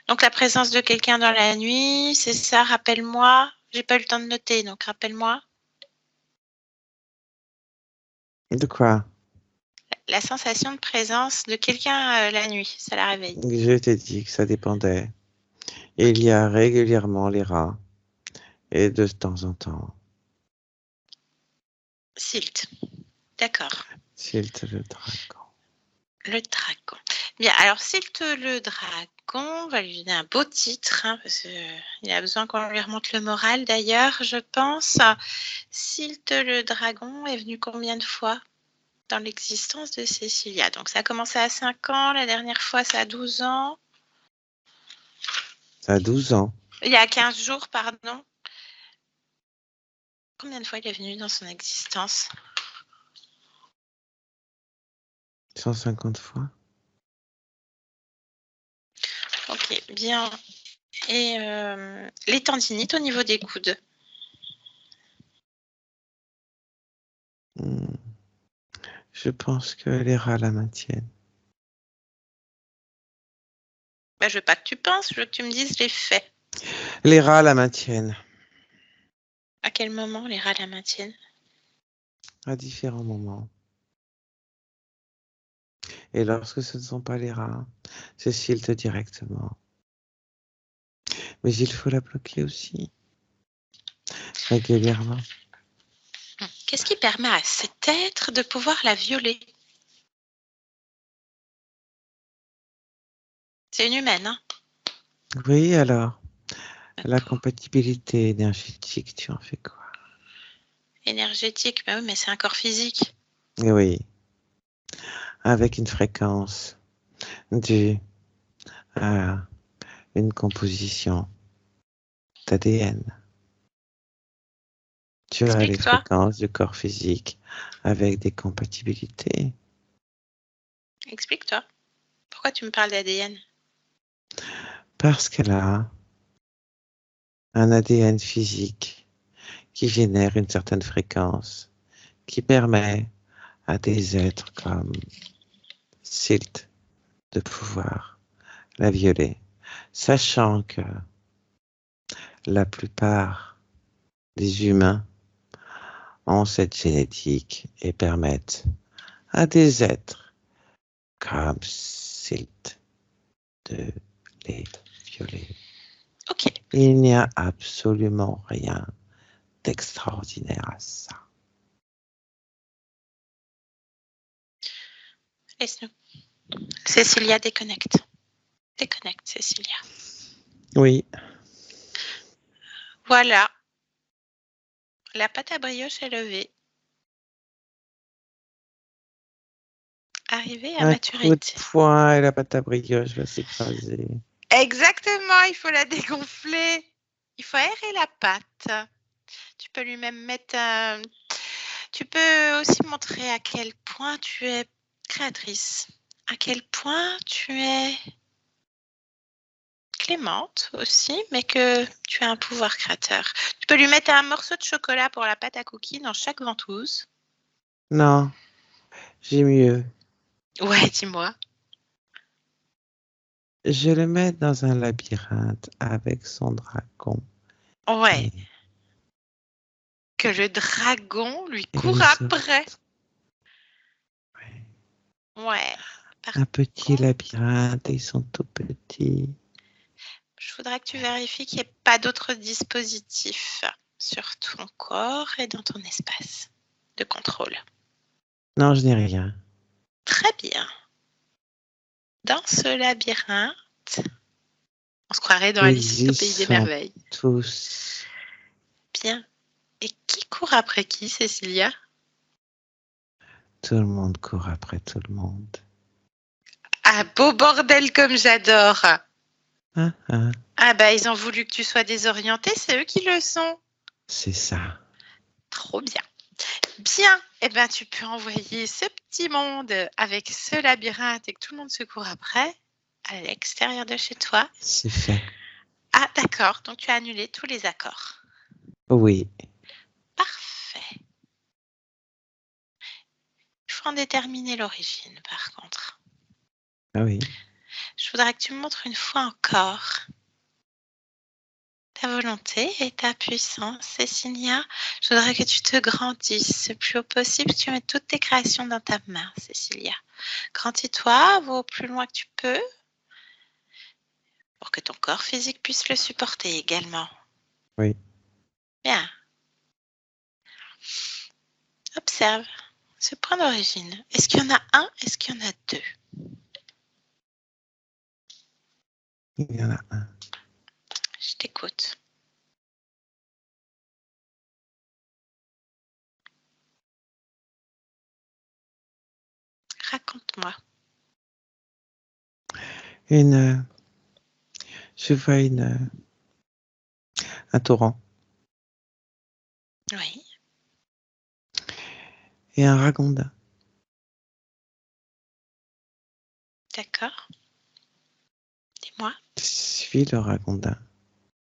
Donc la présence de quelqu'un dans la nuit, c'est ça, rappelle-moi. J'ai pas eu le temps de noter, donc rappelle-moi. De quoi? La sensation de présence de quelqu'un la nuit, ça la réveille. Je t'ai dit que ça dépendait. Il y a régulièrement les rats. Et de temps en temps. Silt. D'accord. Silt le dragon. Le dragon. Bien, alors Silt le dragon, on va lui donner un beau titre, hein, parce qu'il a besoin qu'on lui remonte le moral d'ailleurs, je pense. Silt le dragon est venu combien de fois dans l'existence de Cécilia? Donc ça a commencé à 5 ans, la dernière fois ça a 12 ans. Ça a 12 ans. Il y a 15 jours, pardon. Combien de fois il est venu dans son existence? 150 fois. Ok, bien. Et les tendinites au niveau des coudes? Je pense que les rats la maintiennent. Ben, je veux pas que tu penses, je veux que tu me dises les faits. Les rats la maintiennent. À quel moment les rats la maintiennent? À différents moments. Et lorsque ce ne sont pas les rats, c'est Silt directement. Mais il faut la bloquer aussi. Régulièrement. Qu'est-ce qui permet à cet être de pouvoir la violer? C'est une humaine, hein? Oui, alors. La compatibilité énergétique, tu en fais quoi? Énergétique, ben oui, mais c'est un corps physique. Oui. Avec une fréquence due à une composition d'ADN. Tu as les Explique-toi. fréquences du corps physique avec des compatibilités. Explique-toi. Pourquoi tu me parles d'ADN? Parce qu'elle a un ADN physique qui génère une certaine fréquence qui permet à des êtres comme Silt de pouvoir la violer, sachant que la plupart des humains ont cette génétique et permettent à des êtres comme Silt de les violer. Ok. Il n'y a absolument rien d'extraordinaire à ça. Laisse-nous. Cécilia, déconnecte. Déconnecte, Cécilia. Oui, Voilà. La pâte à brioche est levée. Arrivée à un coup de maturité. poing et la pâte à brioche va s'écraser. Exactement, il faut la dégonfler. Il faut aérer la pâte. Tu peux lui même mettre un... Tu peux aussi montrer à quel point tu es créatrice, à quel point tu es clémente aussi, mais que tu as un pouvoir créateur. Tu peux lui mettre un morceau de chocolat pour la pâte à cookies dans chaque ventouse. Non, j'ai mieux. Ouais, dis-moi. Je le mets dans un labyrinthe avec son dragon. Ouais, Et, que le dragon lui et court les après. autres. Ouais. Ouais. Par Un petit contre, labyrinthe, ils sont tout petits. je voudrais que tu vérifies qu'il n'y ait pas d'autres dispositifs sur ton corps et dans ton espace de contrôle. Non, je n'ai rien. Très bien. Dans ce labyrinthe, on se croirait dans Alice Ils y au pays des sont merveilles. tous. Bien. Et qui court après qui, Cécilia? Tout le monde court après tout le monde. Ah, beau bordel comme j'adore. Hein, hein. Ah bah ils ont voulu que tu sois désorientée, c'est eux qui le sont. C'est ça. Trop bien. Bien, eh ben, tu peux envoyer ce petit monde avec ce labyrinthe et que tout le monde se court après à l'extérieur de chez toi. C'est fait. Ah, d'accord, donc tu as annulé tous les accords. Oui. Parfait. Il faut en déterminer l'origine, par contre. Ah oui. Je voudrais que tu me montres une fois encore ta volonté et ta puissance, Cécilia. Je voudrais que tu te grandisses le plus haut possible, que tu mettes toutes tes créations dans ta main, Cécilia. Grandis-toi, va au plus loin que tu peux, pour que ton corps physique puisse le supporter également. Oui. Bien. Observe ce point d'origine. Est-ce qu'il y en a un? Est-ce qu'il y en a deux? Il y en a un. Je t'écoute. Raconte-moi. Je vois un torrent Oui, et un ragondin. d'accord. Dis-moi. Je suis le ragondin.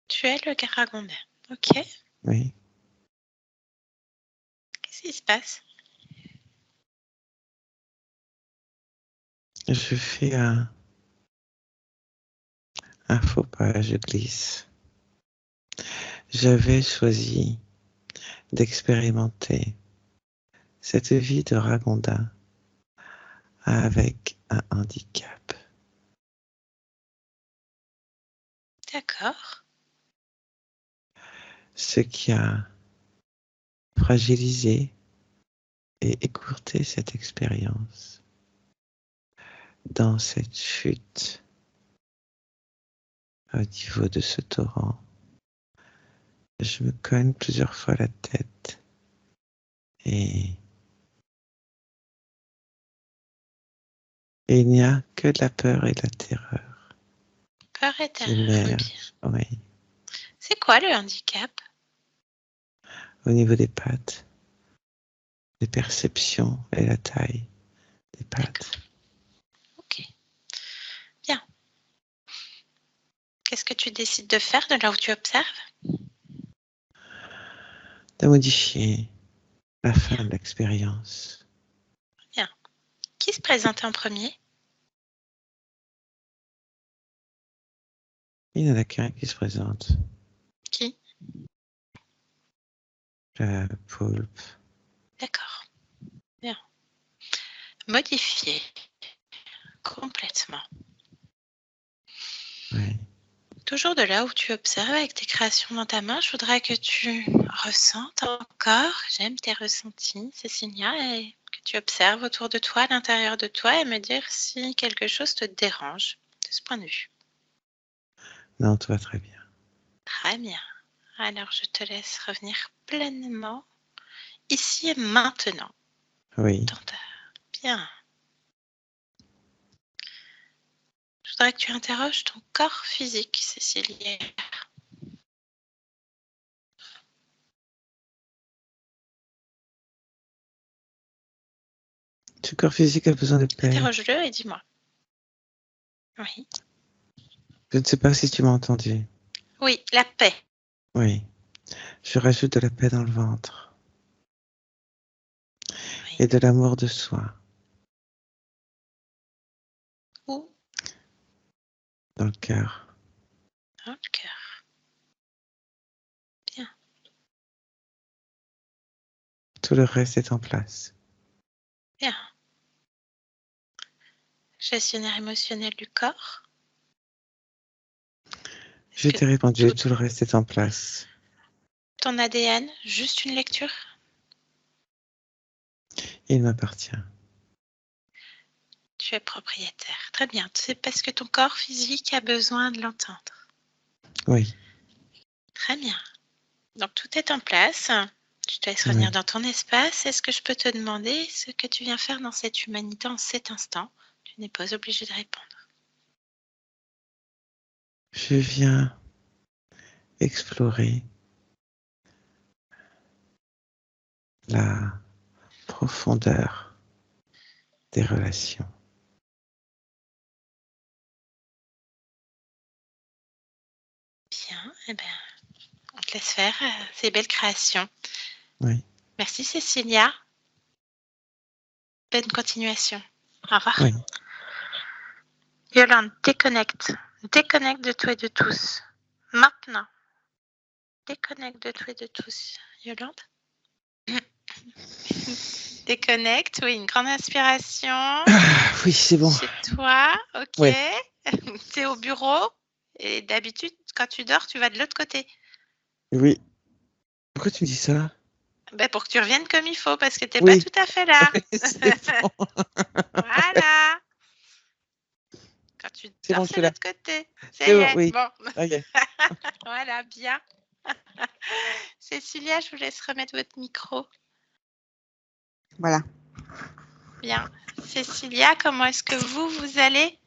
Tu es le Garagondin. Ok. Oui. Qu'est-ce qui se passe? Je fais un faux pas, je glisse. J'avais choisi d'expérimenter cette vie de ragondin avec un handicap. D'accord. Ce qui a fragilisé et écourté cette expérience. Dans cette chute, au niveau de ce torrent, je me cogne plusieurs fois la tête et il n'y a que de la peur et de la terreur Peur et qui terreur. Bien. émergent, oui, C'est quoi le handicap? au niveau des pattes, des perceptions et la taille des pattes. Ok. Bien. Qu'est-ce que tu décides de faire de là où tu observes? De modifier la fin Bien. de l'expérience. Bien. Qui se présente en premier? Il n'y en a qu'un qui se présente, Qui? la poulpe. D'accord. Bien. Modifier complètement. Oui. Toujours de là où tu observes avec tes créations dans ta main, je voudrais que tu ressentes encore, j'aime tes ressentis, Cécilia, et que tu observes autour de toi, à l'intérieur de toi, et me dire si quelque chose te dérange de ce point de vue. Non, tout va très bien. Très bien. Alors je te laisse revenir pleinement ici et maintenant. Oui. Dans ta... Bien. Je voudrais que tu interroges ton corps physique, Cécilia. Ce corps physique a besoin de paix. Interroge-le et dis-moi. Oui. Je ne sais pas si tu m'as entendu. Oui, la paix. Oui. Je rajoute de la paix dans le ventre Oui. et de l'amour de soi Ou dans le cœur. dans le cœur. Bien. Tout le reste est en place. Bien. Gestionnaire émotionnel du corps. Est-ce Je que t'ai répondu, tout tout le reste est en place. ton ADN, juste une lecture? Il m'appartient. Tu es propriétaire. Très bien. C'est parce que ton corps physique a besoin de l'entendre. Oui, Très bien. Donc tout est en place. Je te laisse revenir oui. dans ton espace. Est-ce que je peux te demander ce que tu viens faire dans cette humanité en cet instant? Tu n'es pas obligé de répondre. Je viens explorer la profondeur des relations. Bien, eh ben, on te laisse faire ces belles créations. Oui, Merci Cécilia. Bonne continuation. Au revoir. oui. Yolande, déconnecte. Déconnecte de toi et de tous. Maintenant. Déconnecte de toi et de tous. Yolande. Déconnecte, oui, une grande inspiration. Oui, c'est bon. Chez toi, ok. Ouais. Tu es au bureau et d'habitude, quand tu dors, tu vas de l'autre côté. Oui. Pourquoi tu me dis ça? Ben, pour que tu reviennes comme il faut, parce que tu n'es Oui. pas tout à fait là. C'est bon. Voilà. Quand tu C'est dors, bon, je c'est suis là. l'autre côté. Ça C'est y bon, est, oui. bon. Ok. Voilà, bien. Cécilia, je vous laisse remettre votre micro. Voilà. Bien. Cécilia, comment est-ce que vous allez?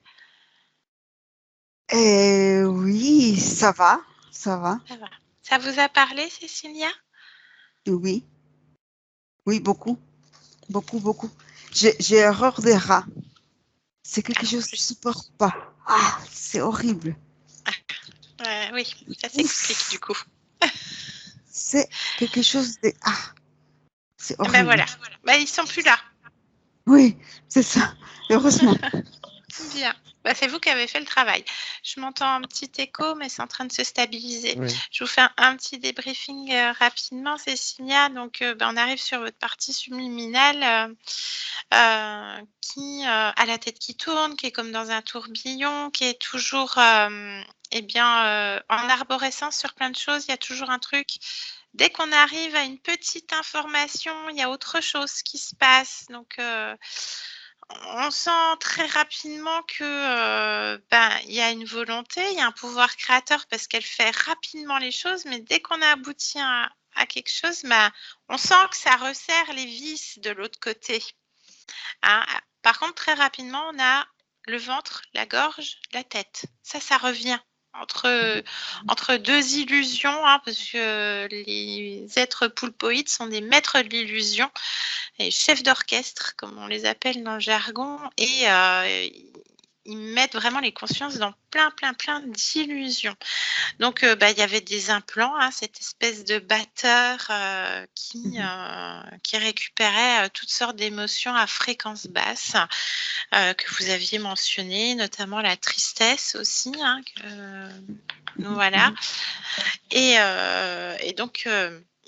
Oui, ça va, ça va. Ça va. Ça vous a parlé, Cécilia? Oui, oui, beaucoup, beaucoup, beaucoup. J'ai horreur des rats. C'est quelque chose que je ne supporte pas. Ah, c'est horrible. Oui, ça s'explique Ouf, du coup. c'est quelque chose de... Ah, c'est Ben horrible. voilà. Ben, ils sont plus là. Oui, c'est ça. Heureusement. Bien. Ben, c'est vous qui avez fait le travail. Je m'entends un petit écho, mais c'est en train de se stabiliser. Oui. Je vous fais un petit débriefing rapidement, Cécilia. Donc, on arrive sur votre partie subliminale qui a la tête qui tourne, qui est comme dans un tourbillon, qui est toujours en arborescence sur plein de choses. Il y a toujours un truc. Dès qu'on arrive à une petite information, il y a autre chose qui se passe. Donc, on sent très rapidement que il y a une volonté, il y a un pouvoir créateur parce qu'elle fait rapidement les choses, mais dès qu'on a abouti à quelque chose, on sent que ça resserre les vis de l'autre côté. Hein. Par contre, très rapidement, on a le ventre, la gorge, la tête. Ça revient entre deux illusions, hein, parce que les êtres poulpoïdes sont des maîtres de l'illusion, et chefs d'orchestre, comme on les appelle dans le jargon, et ils mettent vraiment les consciences dans plein d'illusions. Donc, il y avait des implants, hein, cette espèce de batteur qui récupérait toutes sortes d'émotions à fréquence basse que vous aviez mentionnées, notamment la tristesse aussi. Hein, voilà. Et donc,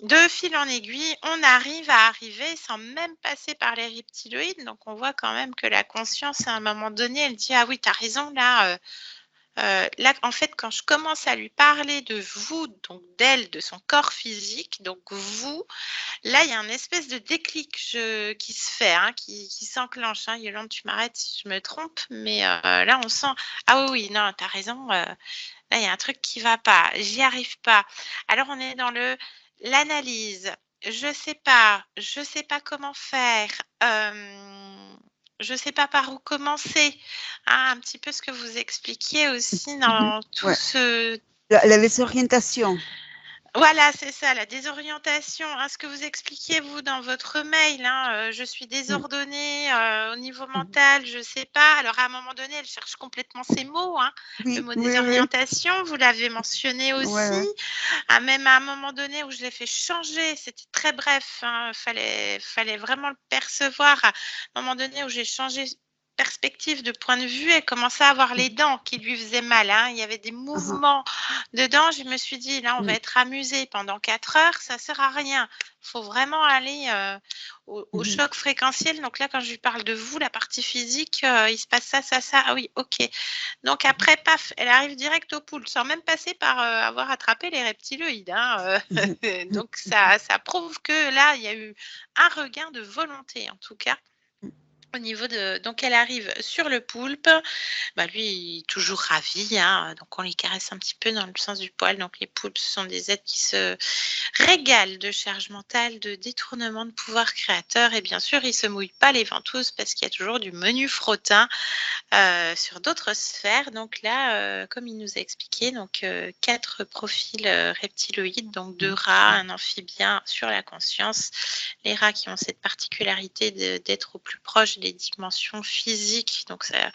de fil en aiguille, on arrive à arriver sans même passer par les reptiloïdes. Donc, on voit quand même que la conscience, à un moment donné, elle dit « Ah oui, tu as raison, là, en fait, quand je commence à lui parler de vous, donc d'elle, de son corps physique, donc vous, là, il y a un espèce de déclic qui se fait, hein, qui s'enclenche. Hein. Yolande, tu m'arrêtes si je me trompe, mais là, on sent « Ah oui, non, tu as raison, là, il y a un truc qui ne va pas, j'y arrive pas. » Alors, on est dans l'analyse. Je sais pas comment faire. Je sais pas par où commencer. Ah, un petit peu ce que vous expliquiez aussi dans tout Ouais. ce... La désorientation. Voilà, c'est ça, la désorientation. Hein, ce que vous expliquiez, vous, dans votre mail, hein, je suis désordonnée au niveau mental, je ne sais pas. Alors, à un moment donné, elle cherche complètement ces mots. Hein, le Oui, mot oui, oui. désorientation, vous l'avez mentionné aussi. Ouais, ouais. Même à un moment donné où je l'ai fait changer, c'était très bref, hein, fallait vraiment le percevoir. À un moment donné où j'ai changé perspective de point de vue, elle commençait à avoir les dents qui lui faisaient mal. Hein. Il y avait des mouvements dedans. Je me suis dit, là, on va être amusé pendant 4 heures, ça sert à rien. Il faut vraiment aller au choc fréquentiel. Donc là, quand je lui parle de vous, la partie physique, il se passe ça. Ah oui, ok. Donc après, paf, elle arrive direct au pool, sans même passer par avoir attrapé les reptiloïdes. Hein, donc ça prouve que là, il y a eu un regain de volonté, en tout cas. Au niveau de, donc elle arrive sur le poulpe, bah lui il est toujours ravi, hein, donc on les caresse un petit peu dans le sens du poil. Donc les poulpes, ce sont des êtres qui se régalent de charge mentale, de détournement de pouvoir créateur, et bien sûr ils se mouillent pas les ventouses parce qu'il y a toujours du menu frottin sur d'autres sphères. Donc là, comme il nous a expliqué, donc 4 profils reptiloïdes, donc 2 rats, un amphibien sur la conscience. Les rats qui ont cette particularité d'être au plus proche des dimensions physiques, donc ça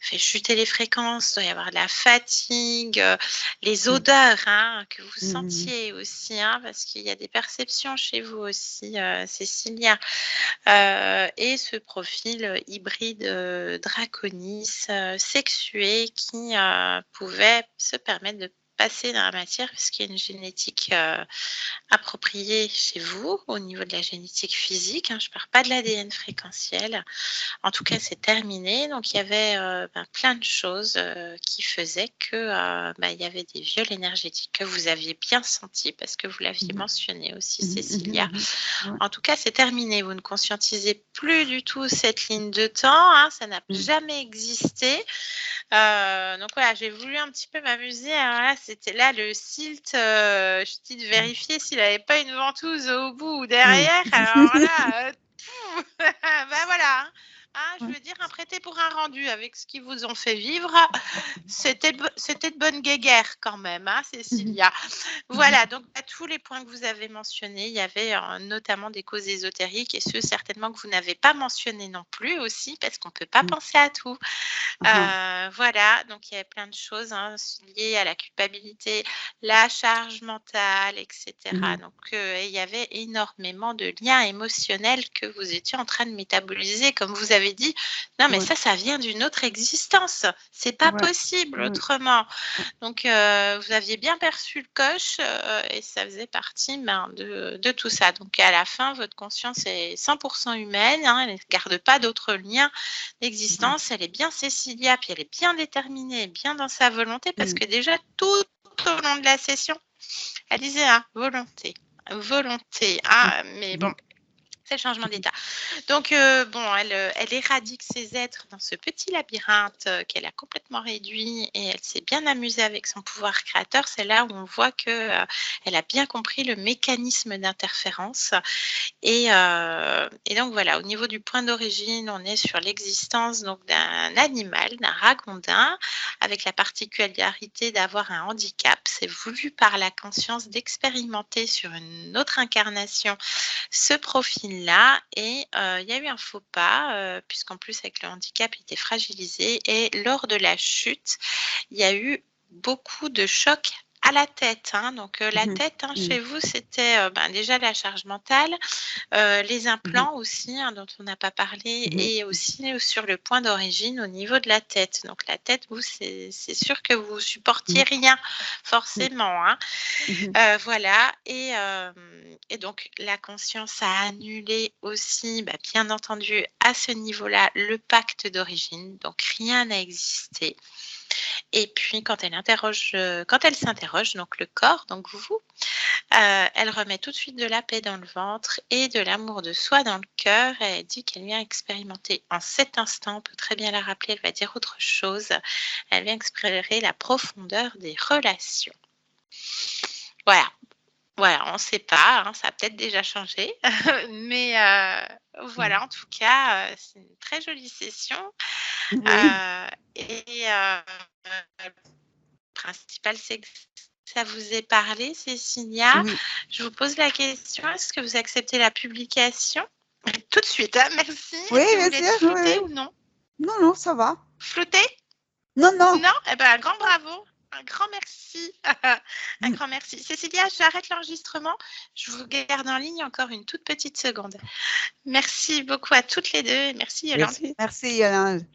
fait chuter les fréquences, il doit y avoir de la fatigue, les odeurs, hein, que vous sentiez aussi, hein, parce qu'il y a des perceptions chez vous aussi, Cécilia. Et ce profil hybride draconis, sexué, qui pouvait se permettre de passer dans la matière parce qu'il y a une génétique appropriée chez vous au niveau de la génétique physique, hein. Je ne parle pas de l'ADN fréquentiel. En tout cas, c'est terminé. Donc, il y avait plein de choses qui faisaient que il y avait des viols énergétiques que vous aviez bien sentis parce que vous l'aviez mentionné aussi, Cécilia. En tout cas, c'est terminé. Vous ne conscientisez plus du tout cette ligne de temps, hein. Ça n'a jamais existé. Donc voilà, j'ai voulu un petit peu m'amuser. Alors là, c'était là le silt. Je dis de vérifier s'il n'avait pas une ventouse au bout ou derrière. Alors là, ben voilà. Hein, je veux dire, un prêté pour un rendu avec ce qu'ils vous ont fait vivre. C'était de bonne guéguerre quand même, hein, Cécilia. Voilà, donc à tous les points que vous avez mentionnés, il y avait notamment des causes ésotériques et ceux certainement que vous n'avez pas mentionnés non plus aussi, parce qu'on ne peut pas penser à tout. Voilà, donc il y avait plein de choses, hein, liées à la culpabilité, la charge mentale, etc. Donc il y avait énormément de liens émotionnels que vous étiez en train de métaboliser, comme vous avez dit. Non, mais ça vient d'une autre existence. C'est pas possible autrement. Donc vous aviez bien perçu le coche et ça faisait partie de tout ça. Donc à la fin, votre conscience est 100% humaine, hein, elle ne garde pas d'autres liens d'existence. Elle est bien Cécilia, puis elle est bien déterminée, bien dans sa volonté, parce que déjà tout au long de la session, elle disait volonté, mais bon, c'est le changement d'état. Donc, elle éradique ses êtres dans ce petit labyrinthe qu'elle a complètement réduit et elle s'est bien amusée avec son pouvoir créateur. C'est là où on voit qu'elle a bien compris le mécanisme d'interférence. Et donc, voilà, au niveau du point d'origine, on est sur l'existence donc d'un animal, d'un ragondin, avec la particularité d'avoir un handicap. C'est voulu par la conscience d'expérimenter sur une autre incarnation ce profil-là. Et il y a eu un faux pas, puisqu'en plus, avec le handicap, il était fragilisé. Et lors de la chute, il y a eu beaucoup de chocs à la tête, hein. Donc la tête, hein, chez vous, c'était déjà la charge mentale, les implants aussi, hein, dont on n'a pas parlé, et aussi sur le point d'origine au niveau de la tête. Donc la tête, vous, c'est sûr que vous supportiez rien, forcément, hein. Voilà, et donc la conscience a annulé aussi, bien entendu, à ce niveau-là, le pacte d'origine. Donc rien n'a existé. Et puis quand elle s'interroge, donc le corps, donc vous, elle remet tout de suite de la paix dans le ventre et de l'amour de soi dans le cœur. Et elle dit qu'elle vient expérimenter en cet instant, on peut très bien la rappeler, elle va dire autre chose. Elle vient explorer la profondeur des relations. Voilà. Voilà, on ne sait pas, hein, ça a peut-être déjà changé, mais voilà, en tout cas, c'est une très jolie session. Et le principal, c'est que ça vous ait parlé, Cécilia. Je vous pose la question, est-ce que vous acceptez la publication? Tout de suite, hein, merci. Oui, est-ce que vous bien l'êtes sûr. flouté ou non? Non, ça va. Flouté? Non. Non? Eh bien, un grand bravo. Un grand merci. Un grand merci. Cécilia, j'arrête l'enregistrement. Je vous garde en ligne encore une toute petite seconde. Merci beaucoup à toutes les deux et merci Yolande. Merci. Merci, Yolande.